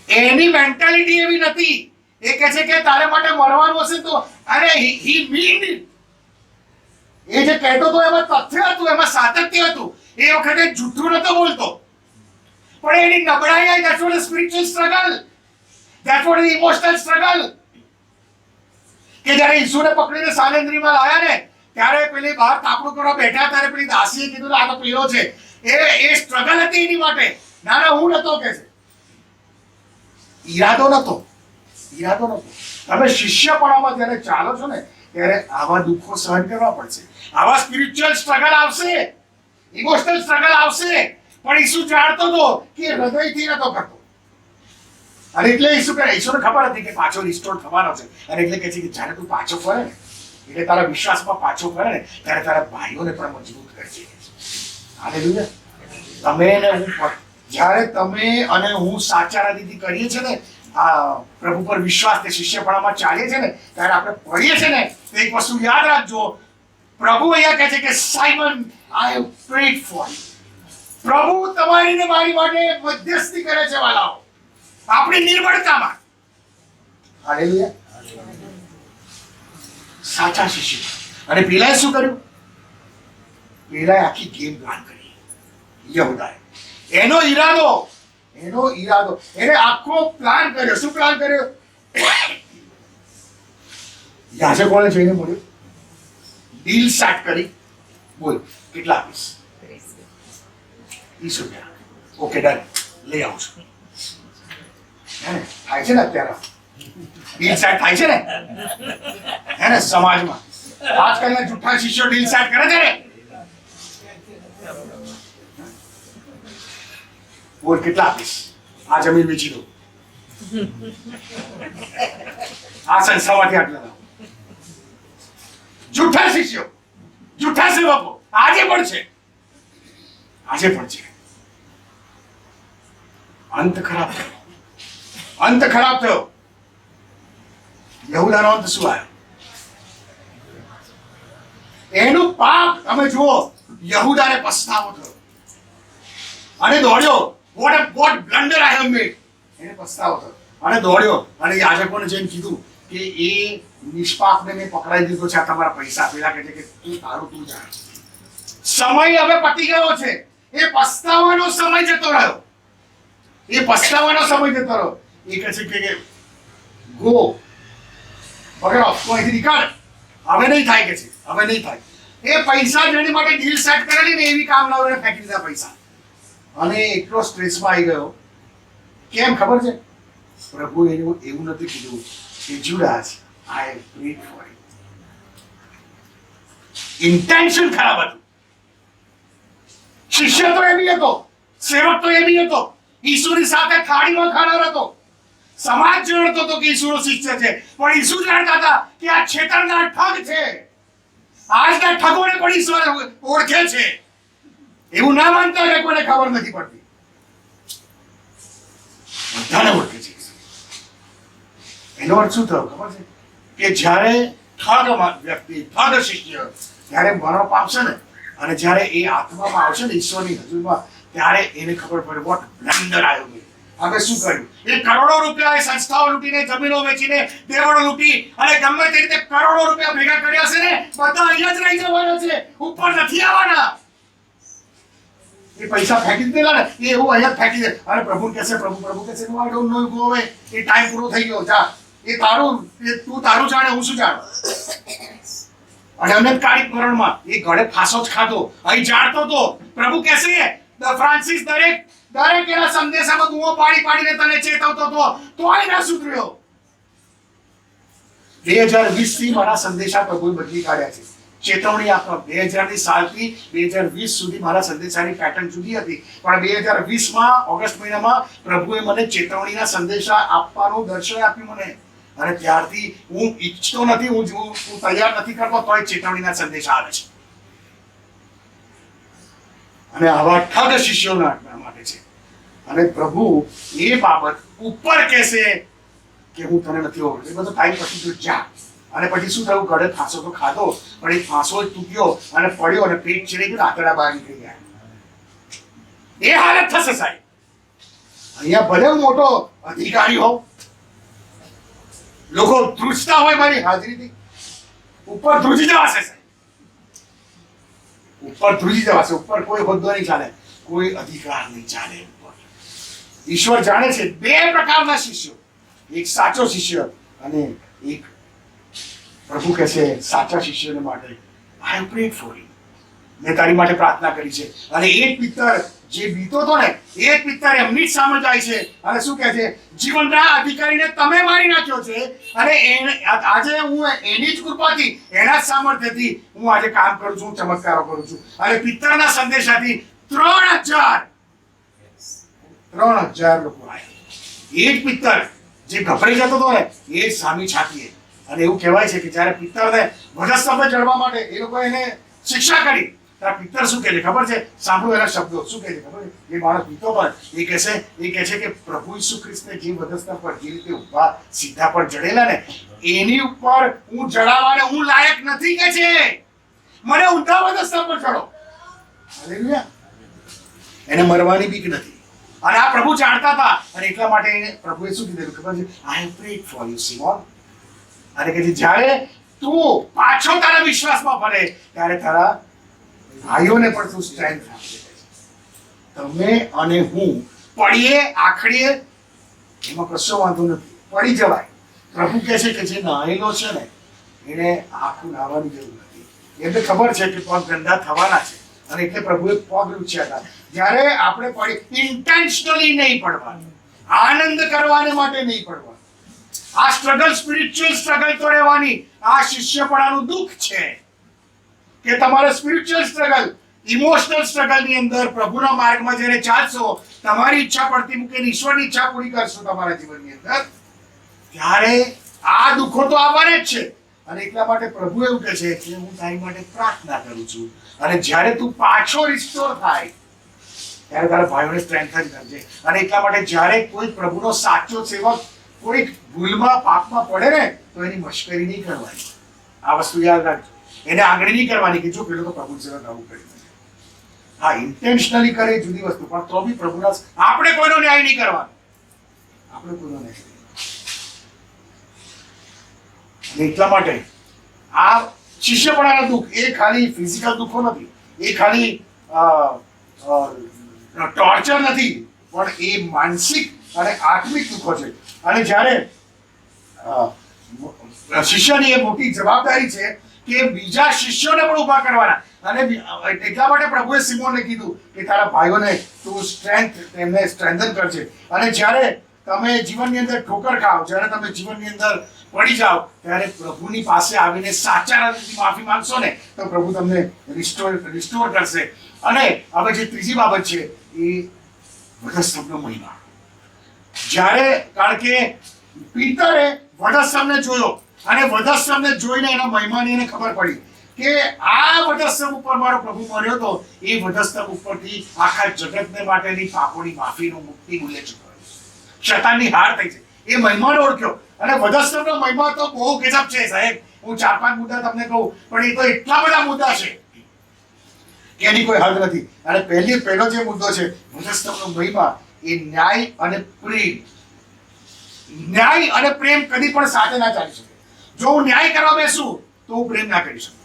એની મેન્ટાલિટી એવી નથી. એ કહે છે કે તારે માટે મરવાનું હશે તો અરે હી મીન એ જે કહેતો હતો એમાં તથ્ય હતું, એમાં સાતત્ય હતું. એ વખતે જૂઠું નતો બોલતો, પણ એની નબળાઈ આવી. That's what a spiritual struggle. That's what an emotional struggle. કે જ્યારે ઈસુને પકડીને સાલેન્દ્રીમાં લાયા ને ત્યારે પેલી બહાર તાપણું કરવા બેઠા ત્યારે પેલી દાસીએ કીધું આ તો પીળો છે. એ સ્ટ્રગલ હતી એની માટે. ના ના હું નતો કે છે. ઈરાદો નતો. તમે શિષ્યપણામાં જ્યારે ચાલો છો ને ત્યારે આવા દુઃખો સહન કરવા પડશે. આવા સ્પિરિચ્યુઅલ સ્ટ્રગલ આવશે, ઇમોશનલ સ્ટ્રગલ આવશે. પણ ઈસુ જાણતો હતો કે હૃદયથી નતો કરતો. અને એટલે ઈસુને ખબર હતી કે પાછો રિસ્ટોર થવાનો છે. અને એટલે કહે છે કે જ્યારે તું પાછો ફરે ને, એટલે તારા વિશ્વાસમાં પાછો ફરે ને ત્યારે તારા ભાઈઓને પણ મજબૂત કરજે. હાલેલુયા. તમે ને હું, જ્યારે તમે અને હું સાચા હૃદયથી કરીએ છીએ ને આ પ્રભુ પર વિશ્વાસ તે શિષ્યપણામાં ચાલીએ છે ને ત્યારે આપણે પડીએ છે ને તો એક વસ્તુ યાદ રાખજો. પ્રભુ અહીંયા કહે છે કે Simon I have prayed for you. પ્રભુ તમારી ને મારી માટે મધ્યસ્થી કરે છે વાલાઓ, આપણી નિર્બળતામાં. હાલેલુયા. સાચા શિષ્ય. અને પેલાએ શું કર્યું? પેલાએ આખી ગેમ પ્લાન કરી. યહૂદાએ એનો ઈરાદો એને આખો પ્લાન કર્યો. શું પ્લાન કર્યો? યાજકોને જઈને મળ્યો, ડીલ સેટ કરી. બોલ કેટલા આપીશ? 30 રૂપિયા. ઓકે ડન, લઈ આવું છું. હે ને થાય છે ને અત્યારે ડીલ સેટ થાય છે ને હે ને સમાજમાં. આજકાલના જુઠ્ઠા શિષ્યો ડીલ સેટ કરે છે ને. બોલ કેટલા આપીશ? આ જમીન વેચી દો, આ સંસ્થામાંથી આટલા લાવો. જુઠ્ઠા શિષ્યો, જુઠ્ઠા સેવકો આજે પણ છે. અંત ખરાબ થયો. યહૂદાનો અંત શું આવ્યો? એનું પાપ તમે જુઓ. યહૂદાને પસ્તાવો થયો અને દોડ્યો. What blunder I have made. એને પસ્તાવો થયો અને દોડ્યો અને યાજકોને જઈને કીધું કે એ નિષ્પાપને મેં પકડાઈ દીધો છે. આ તમારા પૈસા. પેલા કહે છે કે તું જાણ. સમય હવે પતી ગયો છે. એ પસ્તાવાનો સમય જતો રહ્યો. એ કહે છે કે ગો પકડો, તો અહીંથી નીકળ. હવે નહીં થાય કે છે, હવે નહીં થાય. એ પૈસા જેની માટે ડીલ સેટ કરેલી ને એવી કામ લાવીને ફેંકી દીધા પૈસા. અને એટલો સ્ટ્રેસમાં આવી ગયો. કેમ ખબર છે? પ્રભુ એવું નથી કીધું કે Judas I have prayed for you. Intention ખરાબ હતું. શિષ્ય તો એવી હતો, સેવક તો એવી હતો, ઈસુની સાથે થાળીમાં ખાનાર હતો. સમાજ જાણતો હતો કે ઈસુનો શિષ્ય છે, પણ ઈસુ જાણતા હતા કે આ છેતરનાર ઠગ છે. આજના ઠગોને પણ ઈશ્વર ઓળખે છે. એવું ના માનતા કે કોઈને ખબર નથી પડતી. બધાને ઓળખે છે. એનો અર્થ શું થયો ખબર છે? કે જ્યારે ઠગ શિષ્ય જ્યારે મરણ પામશે ને અને જ્યારે એ આત્મામાં આવશે ને ઈશ્વરની હજુરમાં, ત્યારે એને ખબર પડે વોટ બ્લન્ડર આવ્યો. હવે શું કર્યું? એ કરોડો રૂપિયા એ સંસ્થાઓ લૂંટીને, જમીનો વેચીને, દેવળો લૂંટી અને ગમે તે રીતે કરોડો રૂપિયા ભેગા કર્યા છે ને, બધા અહીંયા જ રહી જવાના છે, ઉપર નથી આવવાના. એ પૈસા ફેંકી દીધેલા ને એ એવું અહીંયા ફેંકી દે. અને પ્રભુ કહેશે I don't know you go અવે. એ ટાઈમ પૂરો થઈ ગયો, જા. તું તારું જાણે, હું શું જાણું. અને અનંતકાલિક મરણમાં એ ગળે ફાંસો જ ખાધો. અહીં જાણતો તો પ્રભુ કહેશે ફ્રાન્સિસ દરેક એના સંદેશામાં બૂમો પાડીને તને ચેતવતો હતો, તોય ના સુધર્યો. 2020 થી મારા સંદેશા પ્રભુએ બદલી કાઢ્યા છે. ચેતવણી આપવા 2000 સાલથી 2020 સુધી મારા સંદેશાની પેટર્ન જુદી હતી, પણ 2020માં ઓગસ્ટ મહિનામાં પ્રભુએ મને ચેતવણીના સંદેશા આપવાનું દર્શન આપ્યું મને. અને ત્યારથી હું ઈચ્છતો નથી, હું તૈયાર નથી કરતો, તોય ચેતવણીના સંદેશા આવે છે. અને આવા ઠગ શિષ્યોના માટે છે. અને પ્રભુ એ બાબત ઉપર કહેશે કે હું તને નથી ઓળખતો. એ બધો ટાઈમ પછી તું જા. અને પછી શું થયું? ગળે ફાંસો તો ખાધો, પણ એ ફાંસો જ તૂટ્યો અને પડ્યો અને પેટ ચીરી ગયું, આંતરડા બહાર નીકળી ગયા. એ હાલત થશે સાહેબ. અહીંયા ભલે હું મોટો અધિકારી હોઉં, લોકો ધ્રુજતા હોય મારી હાજરીથી, ઉપર ધ્રુજી જવાશે સાહેબ, ઉપર ધ્રુજી જવાશે. ઉપર કોઈ હોદ્દો નહીં ચાલે, કોઈ અધિકાર નહીં ચાલે. ઉપર ઈશ્વર જાણે છે બે પ્રકારના શિષ્યો, એક સાચો શિષ્ય અને એક પ્રભુ કહે છે સાચા શિષ્યને માટે આઈ હેવ પ્રેડ ફોર યુ, મેં તારી માટે પ્રાર્થના કરી છે. અને એક પિત્તર જે બીતો હતો ને, એક પિત્તર એમની જ સામે જાય છે અને શું કહે છે, જીવનના અધિકારીને તમે મારી નાખ્યો છે અને આજે હું એની જ કૃપાથી, એના જ સામર્થ્યથી હું આજે કામ કરું છું, ચમત્કારો કરું છું. અને પિત્તરના સંદેશાથી 3000 લોકો આવ્યા. એ જ પિત્તર જે ગભરાઈ જતો હતો ને, એ જ સામી છાતીએ. અને એવું કહેવાય છે કે જ્યારે પિત્તરને વધસ્તંભે ચડવા માટે એ લોકો એને શિક્ષા કરી, ત્યારે પિત્તર શું કહે છે ખબર છે? સાંભળો એના શબ્દો શું કહે છે ખબર છે? એ માણસ પીતો પર એ કહે છે કે પ્રભુ ઈસુ ખ્રિસ્તને જે વધસ્તંભ પર જે રીતે ઊભા સીધા પર જડેલા ને, એની ઉપર હું ચડાવવાને હું લાયક નથી કે છે, મને ઊંધા વધસ્તંભ પર ચડો. હાલેલુયા. એને મરવાની બીક નથી. અને આ પ્રભુ જાણતા હતા અને એટલા માટે પ્રભુએ શું કીધું ખબર છે? આઈ have prayed for you Simon. અને કે જ્યારે તું પાછો તારા વિશ્વાસમાં ફરે ત્યારે તારા ભાઈઓને પણ તું સ્ટ્રેન્થ આપે. તમે અને હું પડીએ આખડીએ એમાં કશો વાંધો નથી, પડી જવાય. પ્રભુ કહે છે કે જે નાહેલો છે ને એને આખું નાહવાની જરૂર નથી. એમને ખબર છે કે પગ ગંદા થવાના છે અને એટલે પ્રભુએ પગ લૂછ્યા હતા. જ્યારે આપણે પડી, ઇન્ટેન્શનલી નહીં પડવાનું, આનંદ કરવાને માટે નહીં પડવાનું. આ સ્ટ્રગલ સ્પિરિચ્યુઅલ સ્ટ્રગલ તો રહેવાની. આ શિષ્યપણાનું દુઃખ છે કે તમારે સ્પિરિચ્યુઅલ સ્ટ્રગલ, ઇમોશનલ સ્ટ્રગલ ની અંદર પ્રભુના માર્ગમાં જ્યારે ચાલશો, તમારી ઈચ્છા પડતી મૂકીને ઈશ્વરની ઈચ્છા પૂરી કરશો તમારા જીવનની અંદર, ત્યારે આ દુઃખો તો આવવાના જ છે. અને એટલા માટે પ્રભુ એવું કહે છે કે હું તારી માટે પ્રાર્થના કરું છું. અને જ્યારે તું પાછો રિસ્ટોર થાય ત્યારે તારા ભાઈઓને સ્ટ્રેન્થન કરજે. અને એટલા માટે જ્યારે કોઈ પ્રભુનો સાચો સેવક કોઈ ભૂલમાં પાપમાં પડે ને, તો એની મશ્કરી નહીં કરવાની. આ વસ્તુ યાદ રાખજો. એને આંગળી નહીં કરવાની કે જો પેલો તો પ્રભુ સેવક આવું કરી. હા, ઇન્ટેન્શનલી કરે જુદી વસ્તુ, પણ તો બી પ્રભુના, આપણે કોઈનો ન્યાય નહીં કરવાનો. આપણે કોઈનો ન્યાય નહીં. અને એટલા માટે આ શિષ્યપણાના દુઃખ એ ખાલી ફિઝિકલ દુઃખો નથી, એ ખાલી ટોર્ચર નથી, પણ એ માનસિક અને આત્મિક દુઃખો છે. અને જ્યારે શિષ્યની એ મોટી જવાબદારી છે કે બીજા શિષ્યોને પણ ઊભા કરવાના. અને એટલા માટે પ્રભુએ સિમોનને કીધું કે તારા ભાઈઓને તું તેમને સ્ટ્રેન્થન કરજે. અને જ્યારે તમે જીવનની અંદર ઠોકર ખાઓ, જ્યારે તમે જીવનની અંદર પડી જાઓ, ત્યારે પ્રભુની પાસે આવીને સાચા હૃદયથી માફી માંગશો ને, તો પ્રભુ તમને રિસ્ટોર કરશે. અને હવે જે ત્રીજી બાબત છે એ વધસ્તંભનો મહિમા. જ્યારે, કારણ કે પિત્તરે વધસ્તંભને જોયો અને વધસ્તંભને જોઈને એના મહિમાની એને ખબર પડી કે આ વધસ્તંભ ઉપર મારો પ્રભુ મર્યો હતો, એ વધસ્તંભ ઉપરથી આખા જગતને માટેની પાપોની માફીનું મુક્તિ મૂલ્ય ચૂકવ્યું, શૈતાનની હાર થઈ છે. એ મહિમાને ઓળખ્યો. અને વધસ્તંભનો મહિમા તો બહુ ગજબ છે સાહેબ. હું 4-5 મુદ્દા તમને કહું, પણ એ તો એટલા બધા મુદ્દા છે કે એની કોઈ હદ નથી. અને પહેલો જે મુદ્દો છે વધસ્તંભનો મહિમા, એ ન્યાય અને પ્રેમ. ન્યાય અને પ્રેમ કદી પણ સાથે ના ચાલી શકે. જો હું ન્યાય કરવા બેસું તો હું પ્રેમ ના કરી શકું,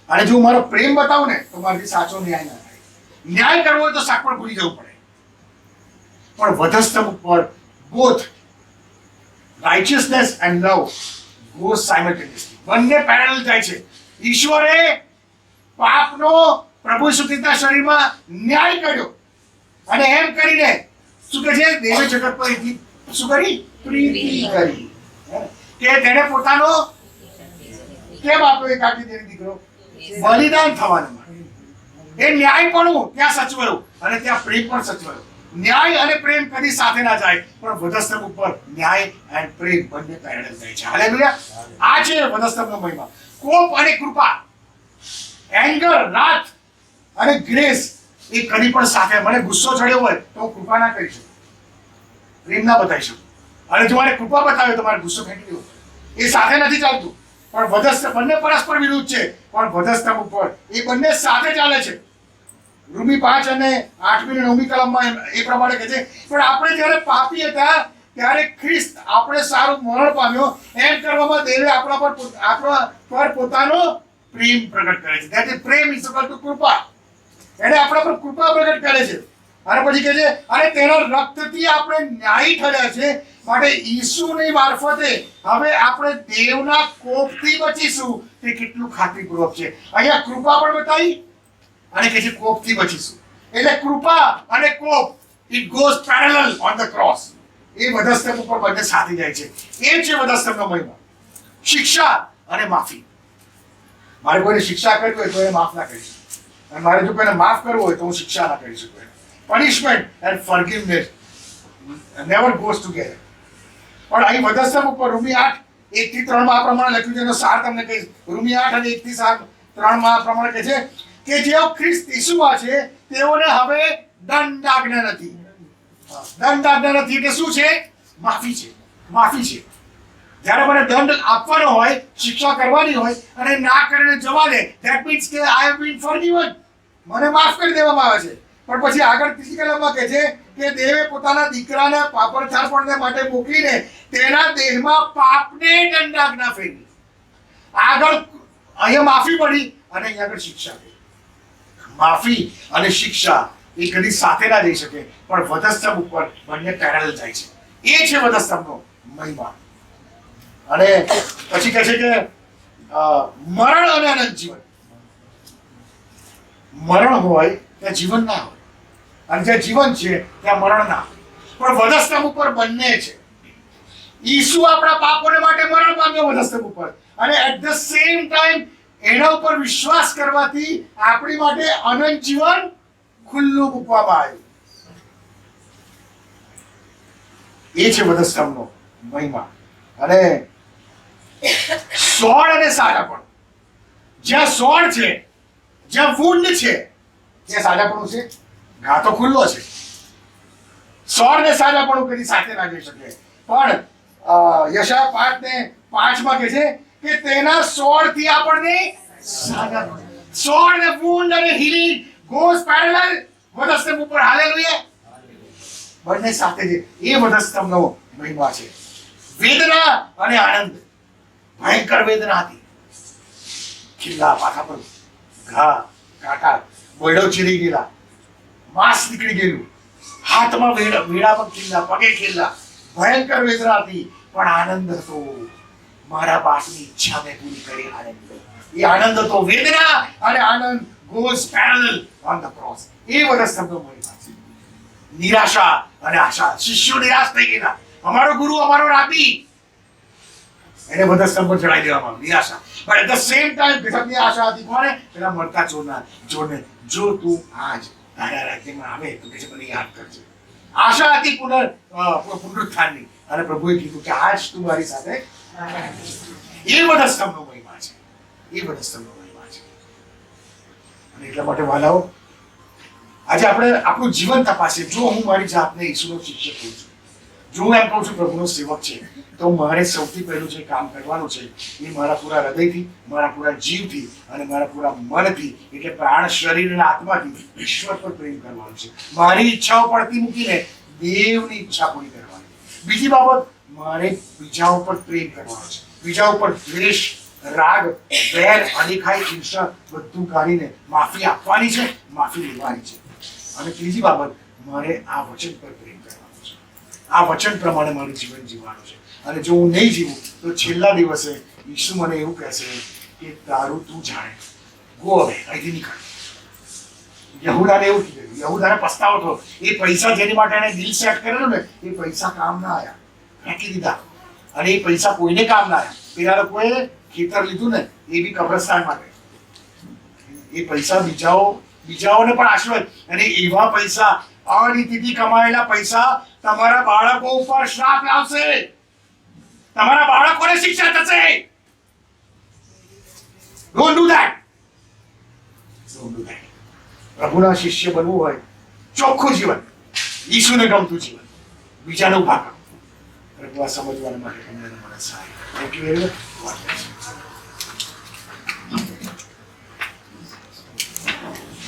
અને જો મારો પ્રેમ બતાવું ને તો મારાથી સાચો ન્યાય ના થાય. ન્યાય કરવો હોય તો સાકળ ભૂલી જવું પડે, પણ વધસ્તંભ ઉપર both righteousness and love goes simultaneously. બંને પેરેલલ જાય છે. ઈશ્વરે પાપનો પ્રભુ ઈસુ ખ્રિસ્તના શરીરમાં ન્યાય કર્યો અને એમ કરીને શું કહે છે, દેવે જગત પર એટલી શું કરી? પ્રીતિ કરી કે તેને પોતાનો કેમ આપ્યો? એક આખી તેની દીકરો બલિદાન થવાના માટે. એ ન્યાયપણું ત્યાં સચવાયું અને ત્યાં પ્રેમ પણ સચવાયું. ન્યાય અને પ્રેમ કદી સાથે ના જાય, પણ વધસ્તંભ ઉપર ન્યાય અને પ્રેમ બંને પેરેલલ જાય છે. હાલેલુયા. આ છે વધસ્તંભનો મહિમા. કોપ અને કૃપા, એંગર, રાત અને ગ્રેસ, એ કદી પણ સાથે. મને ગુસ્સો ચડ્યો હોય તો હું કૃપા ના કરી શકું, પ્રેમ ના બતાવી શકું. અને જો મારે કૃપા બતાવ્યો તો મારે ગુસ્સો ફેંકી દેવો. એ સાથે નથી ચાલતું. પણ વધસ્તંભ બંને પરસ્પર વિરુદ્ધ છે, પણ વધસ્તંભ ઉપર એ બંને સાથે ચાલે છે. રૂમી 5 અને 8મી અને 9મી કલમમાં એ પ્રમાણે કહે છે, પણ આપણે જ્યારે પાપી હતા ત્યારે ખ્રિસ્ત આપણે સારું મરણ પામ્યો એમ કરવામાં દેવે આપણા પર પોતાનો પ્રેમ પ્રગટ કરે છે. ધેટ ઇઝ પ્રેમ ઇઝ ઇક્વલ ટુ કૃપા. એને આપણા પર કૃપા પ્રગટ કરે છે. અને પછી કહે છે અને તેના રક્તથી આપણે ન્યાયી ઠર્યા છે, માટે ઈસુની મારફતે હવે આપણે દેવના કોપથી બચીશું. તે કેટલું ખાતરીપૂર્વક છે. અહીંયા કૃપા પણ બતાવી અને કહે છે કોપથી બચીશું. એટલે કૃપા અને કોપ it goes parallel on the cross. એ વધસ્તંભ ઉપર બંને સાથે જાય છે. એ છે વધસ્તંભનો મહિમા. શિક્ષા અને માફી. મારે કોઈને શિક્ષા કરવી હોય તો એને માફ ના કરી શકું, અને મારે જો કોઈને માફ કરવું હોય તો હું શિક્ષા ના કરી શકું. Punishment and ફોરગિવનેસ never goes together. પણ અહીં વધસ્તંભ ઉપર રૂમી 8 1 થી 3 માં આ પ્રમાણે લખ્યું છે. એનો સાર તમને કહીશ. રૂમી 8 અને 1 થી 3 માં આ પ્રમાણે કહે છે કે જેઓ ખ્રિસ્ત ઈસુમાં છે તેઓને હવે દંડાજ્ઞા નથી. દંડાજ્ઞા નથી એટલે શું છે? માફી છે. માફી છે. જ્યારે મને દંડ આપવાનો હોય, શિક્ષા કરવાની હોય અને ના કરીને જવા દે, ધેટ મીન્સ કે આઈ હેવ બીન ફોરગિવન. મને માફ કરી દેવામાં આવે છે. પણ પછી આગળ 3જી કલમમાં કહે છે કે દેવે પોતાના દીકરાને પાપણછાપણને માટે મોકલીને તેના દેહમાં પાપને દંડાજ્ઞા ફેરવી. આગળ અહીંયા માફી મળી અને અહીંયા આગળ શિક્ષા થઈ. માફી અને શિક્ષા એ કદી સાથે ના જઈ શકે, પણ વધસ્તંભ ઉપર બંને પેરેલલ જાય છે. એ છે વધસ્તંભનો મહિમા. અને પછી કહે છે કે મરણ અને અનંત જીવન. મરણ હોય ત્યાં જીવન ના હોય, અને જ્યાં જીવન છે ત્યાં મરણ ના હોય. પણ વધસ્તંભ ઉપર બંને છે. ઈસુ આપણા પાપોને માટે મરણ પામ્યો વધસ્તંભ ઉપર, અને એટ ધ સેમ ટાઈમ એના ઉપર વિશ્વાસ કરવાથી આપણી માટે અનંત જીવન ખુલ્લું મૂકવામાં આવ્યું. એ છે વધસ્તંભનો મહિમા. અને સોળ અને સાજાપણું. જ્યાં સોળ છે, જ્યાં વૂંડ છે, ત્યાં સાજાપણું છે. ઘા તો ખુલ્લો છે. સોળ ને સાજાપણું કદી સાથે ના જઈ શકે. પણ યશાયા 5 ને 5 માં કહે છે કે તેના સોળ થી આપણને સાજાપણું. સોળ ને વૂંડ અને હીલિંગ goes parallel. વધસ્તંભ ઉપર હાલેલુયા. બંને સાથે છે. એ વધસ્તંભનો મહિમા છે. વેદના અને આનંદ. ભયંકર વેદના હતી. ખીલ્લા માથા પર, ઘા, કાંટા, બોયડો ચીરી ગયેલા, માંસ નીકળી ગયેલું, હાથમાં વેડામાં ખીલ્લા, પગે ખીલ્લા. ભયંકર વેદના હતી, પણ આનંદ હતો. મારા બાપની ઈચ્છા મેં પૂરી કરી. આનંદ. એ આનંદ હતો. વેદના અને આનંદ goes parallel on the cross. એ વધસ્તંભનો મહિમા છે. નિરાશા અને આશા. શિષ્યો નિરાશ થઈ ગયેલા. અમારો ગુરુ, અમારો રાબી, એને વધસ્તંભ પર ચડાવી દેવામાં આવ્યો. નિરાશા. પણ એટ ધ સેમ ટાઈમ ગજબની આશા હતી. કોને? પેલા મળતા જોડને. જો તું આજ તારા રાજ્યમાં આવે તો કે મને યાદ કરજે. આશા હતી પુનરુત્થાનની, અને પ્રભુએ કીધું કે આજ તું મારી સાથે. એ વધસ્તંભનો મહિમા છે. એ વધસ્તંભનો મહિમા છે. અને એટલા માટે વાલાઓ, આજે આપણે આપણું જીવન તપાસીએ. જો હું મારી જાતને ઈસુનો શિક્ષક કહું છું, જો હું એમ કહું છું પ્રભુનો સેવક છે, તો મારે સૌથી પહેલું જે કામ કરવાનું છે એ મારા પૂરા હૃદયથી, મારા પૂરા જીવથી અને મારા પૂરા મનથી, એટલે પ્રાણ, શરીર અને આત્માથી ઈશ્વર પર પ્રેમ કરવાનો છે. મારી ઈચ્છાઓ પડતી મૂકીને દેવની ઈચ્છા પૂરી કરવાની. બીજી બાબત, મારે બીજાઓ પર પ્રેમ કરવાનો છે. બીજાઓ પર દ્વેષ, રાગ, વેર, અદેખાઈ, ઈર્ષા બધું કાઢીને માફી આપવાની છે, માફી લેવાની છે. અને ત્રીજી બાબત, મારે આ વચન પર પ્રેમ કરવાનો છે. આ વચન પ્રમાણે મારું જીવન જીવવાનું છે. અને જો હું નહીં જીવું તો છેલ્લા દિવસે ઈસુ મને એવું કહેશે કે તારું તું જાણે. ગો હવે, અહીંથી નીકળ. યહૂદાને એવું કીધું. યહૂદાને પસ્તાવો થયો. એ પૈસા જેની માટે એને દિલ સેટ કરેલું ને, એ પૈસા કામ ના આવ્યા, ફેંકી દીધા. અને એ પૈસા કોઈને કામ ના આવ્યા. પેલા લોકોએ ખેતર લીધું ને, એ બી કબ્રસ્તાન માટે. એ પૈસા બીજાઓને પણ આશીર્વાદ. અને એવા પૈસા, અનીતિથી કમાયેલા પૈસા તમારા બાળકો ઉપર શ્રાપ લાવશે. તમારા બાળકોને શિક્ષા થશે. Don't do that. Don't do that. પ્રભુના શિષ્ય બનવું હોય, ચોખ્ખું જીવન, ઈસુને ગમતું જીવન, બીજાને ઉભા કરો. પ્રભુ આ સમજવાના માટે તમને મને સહાય. Thank you very much.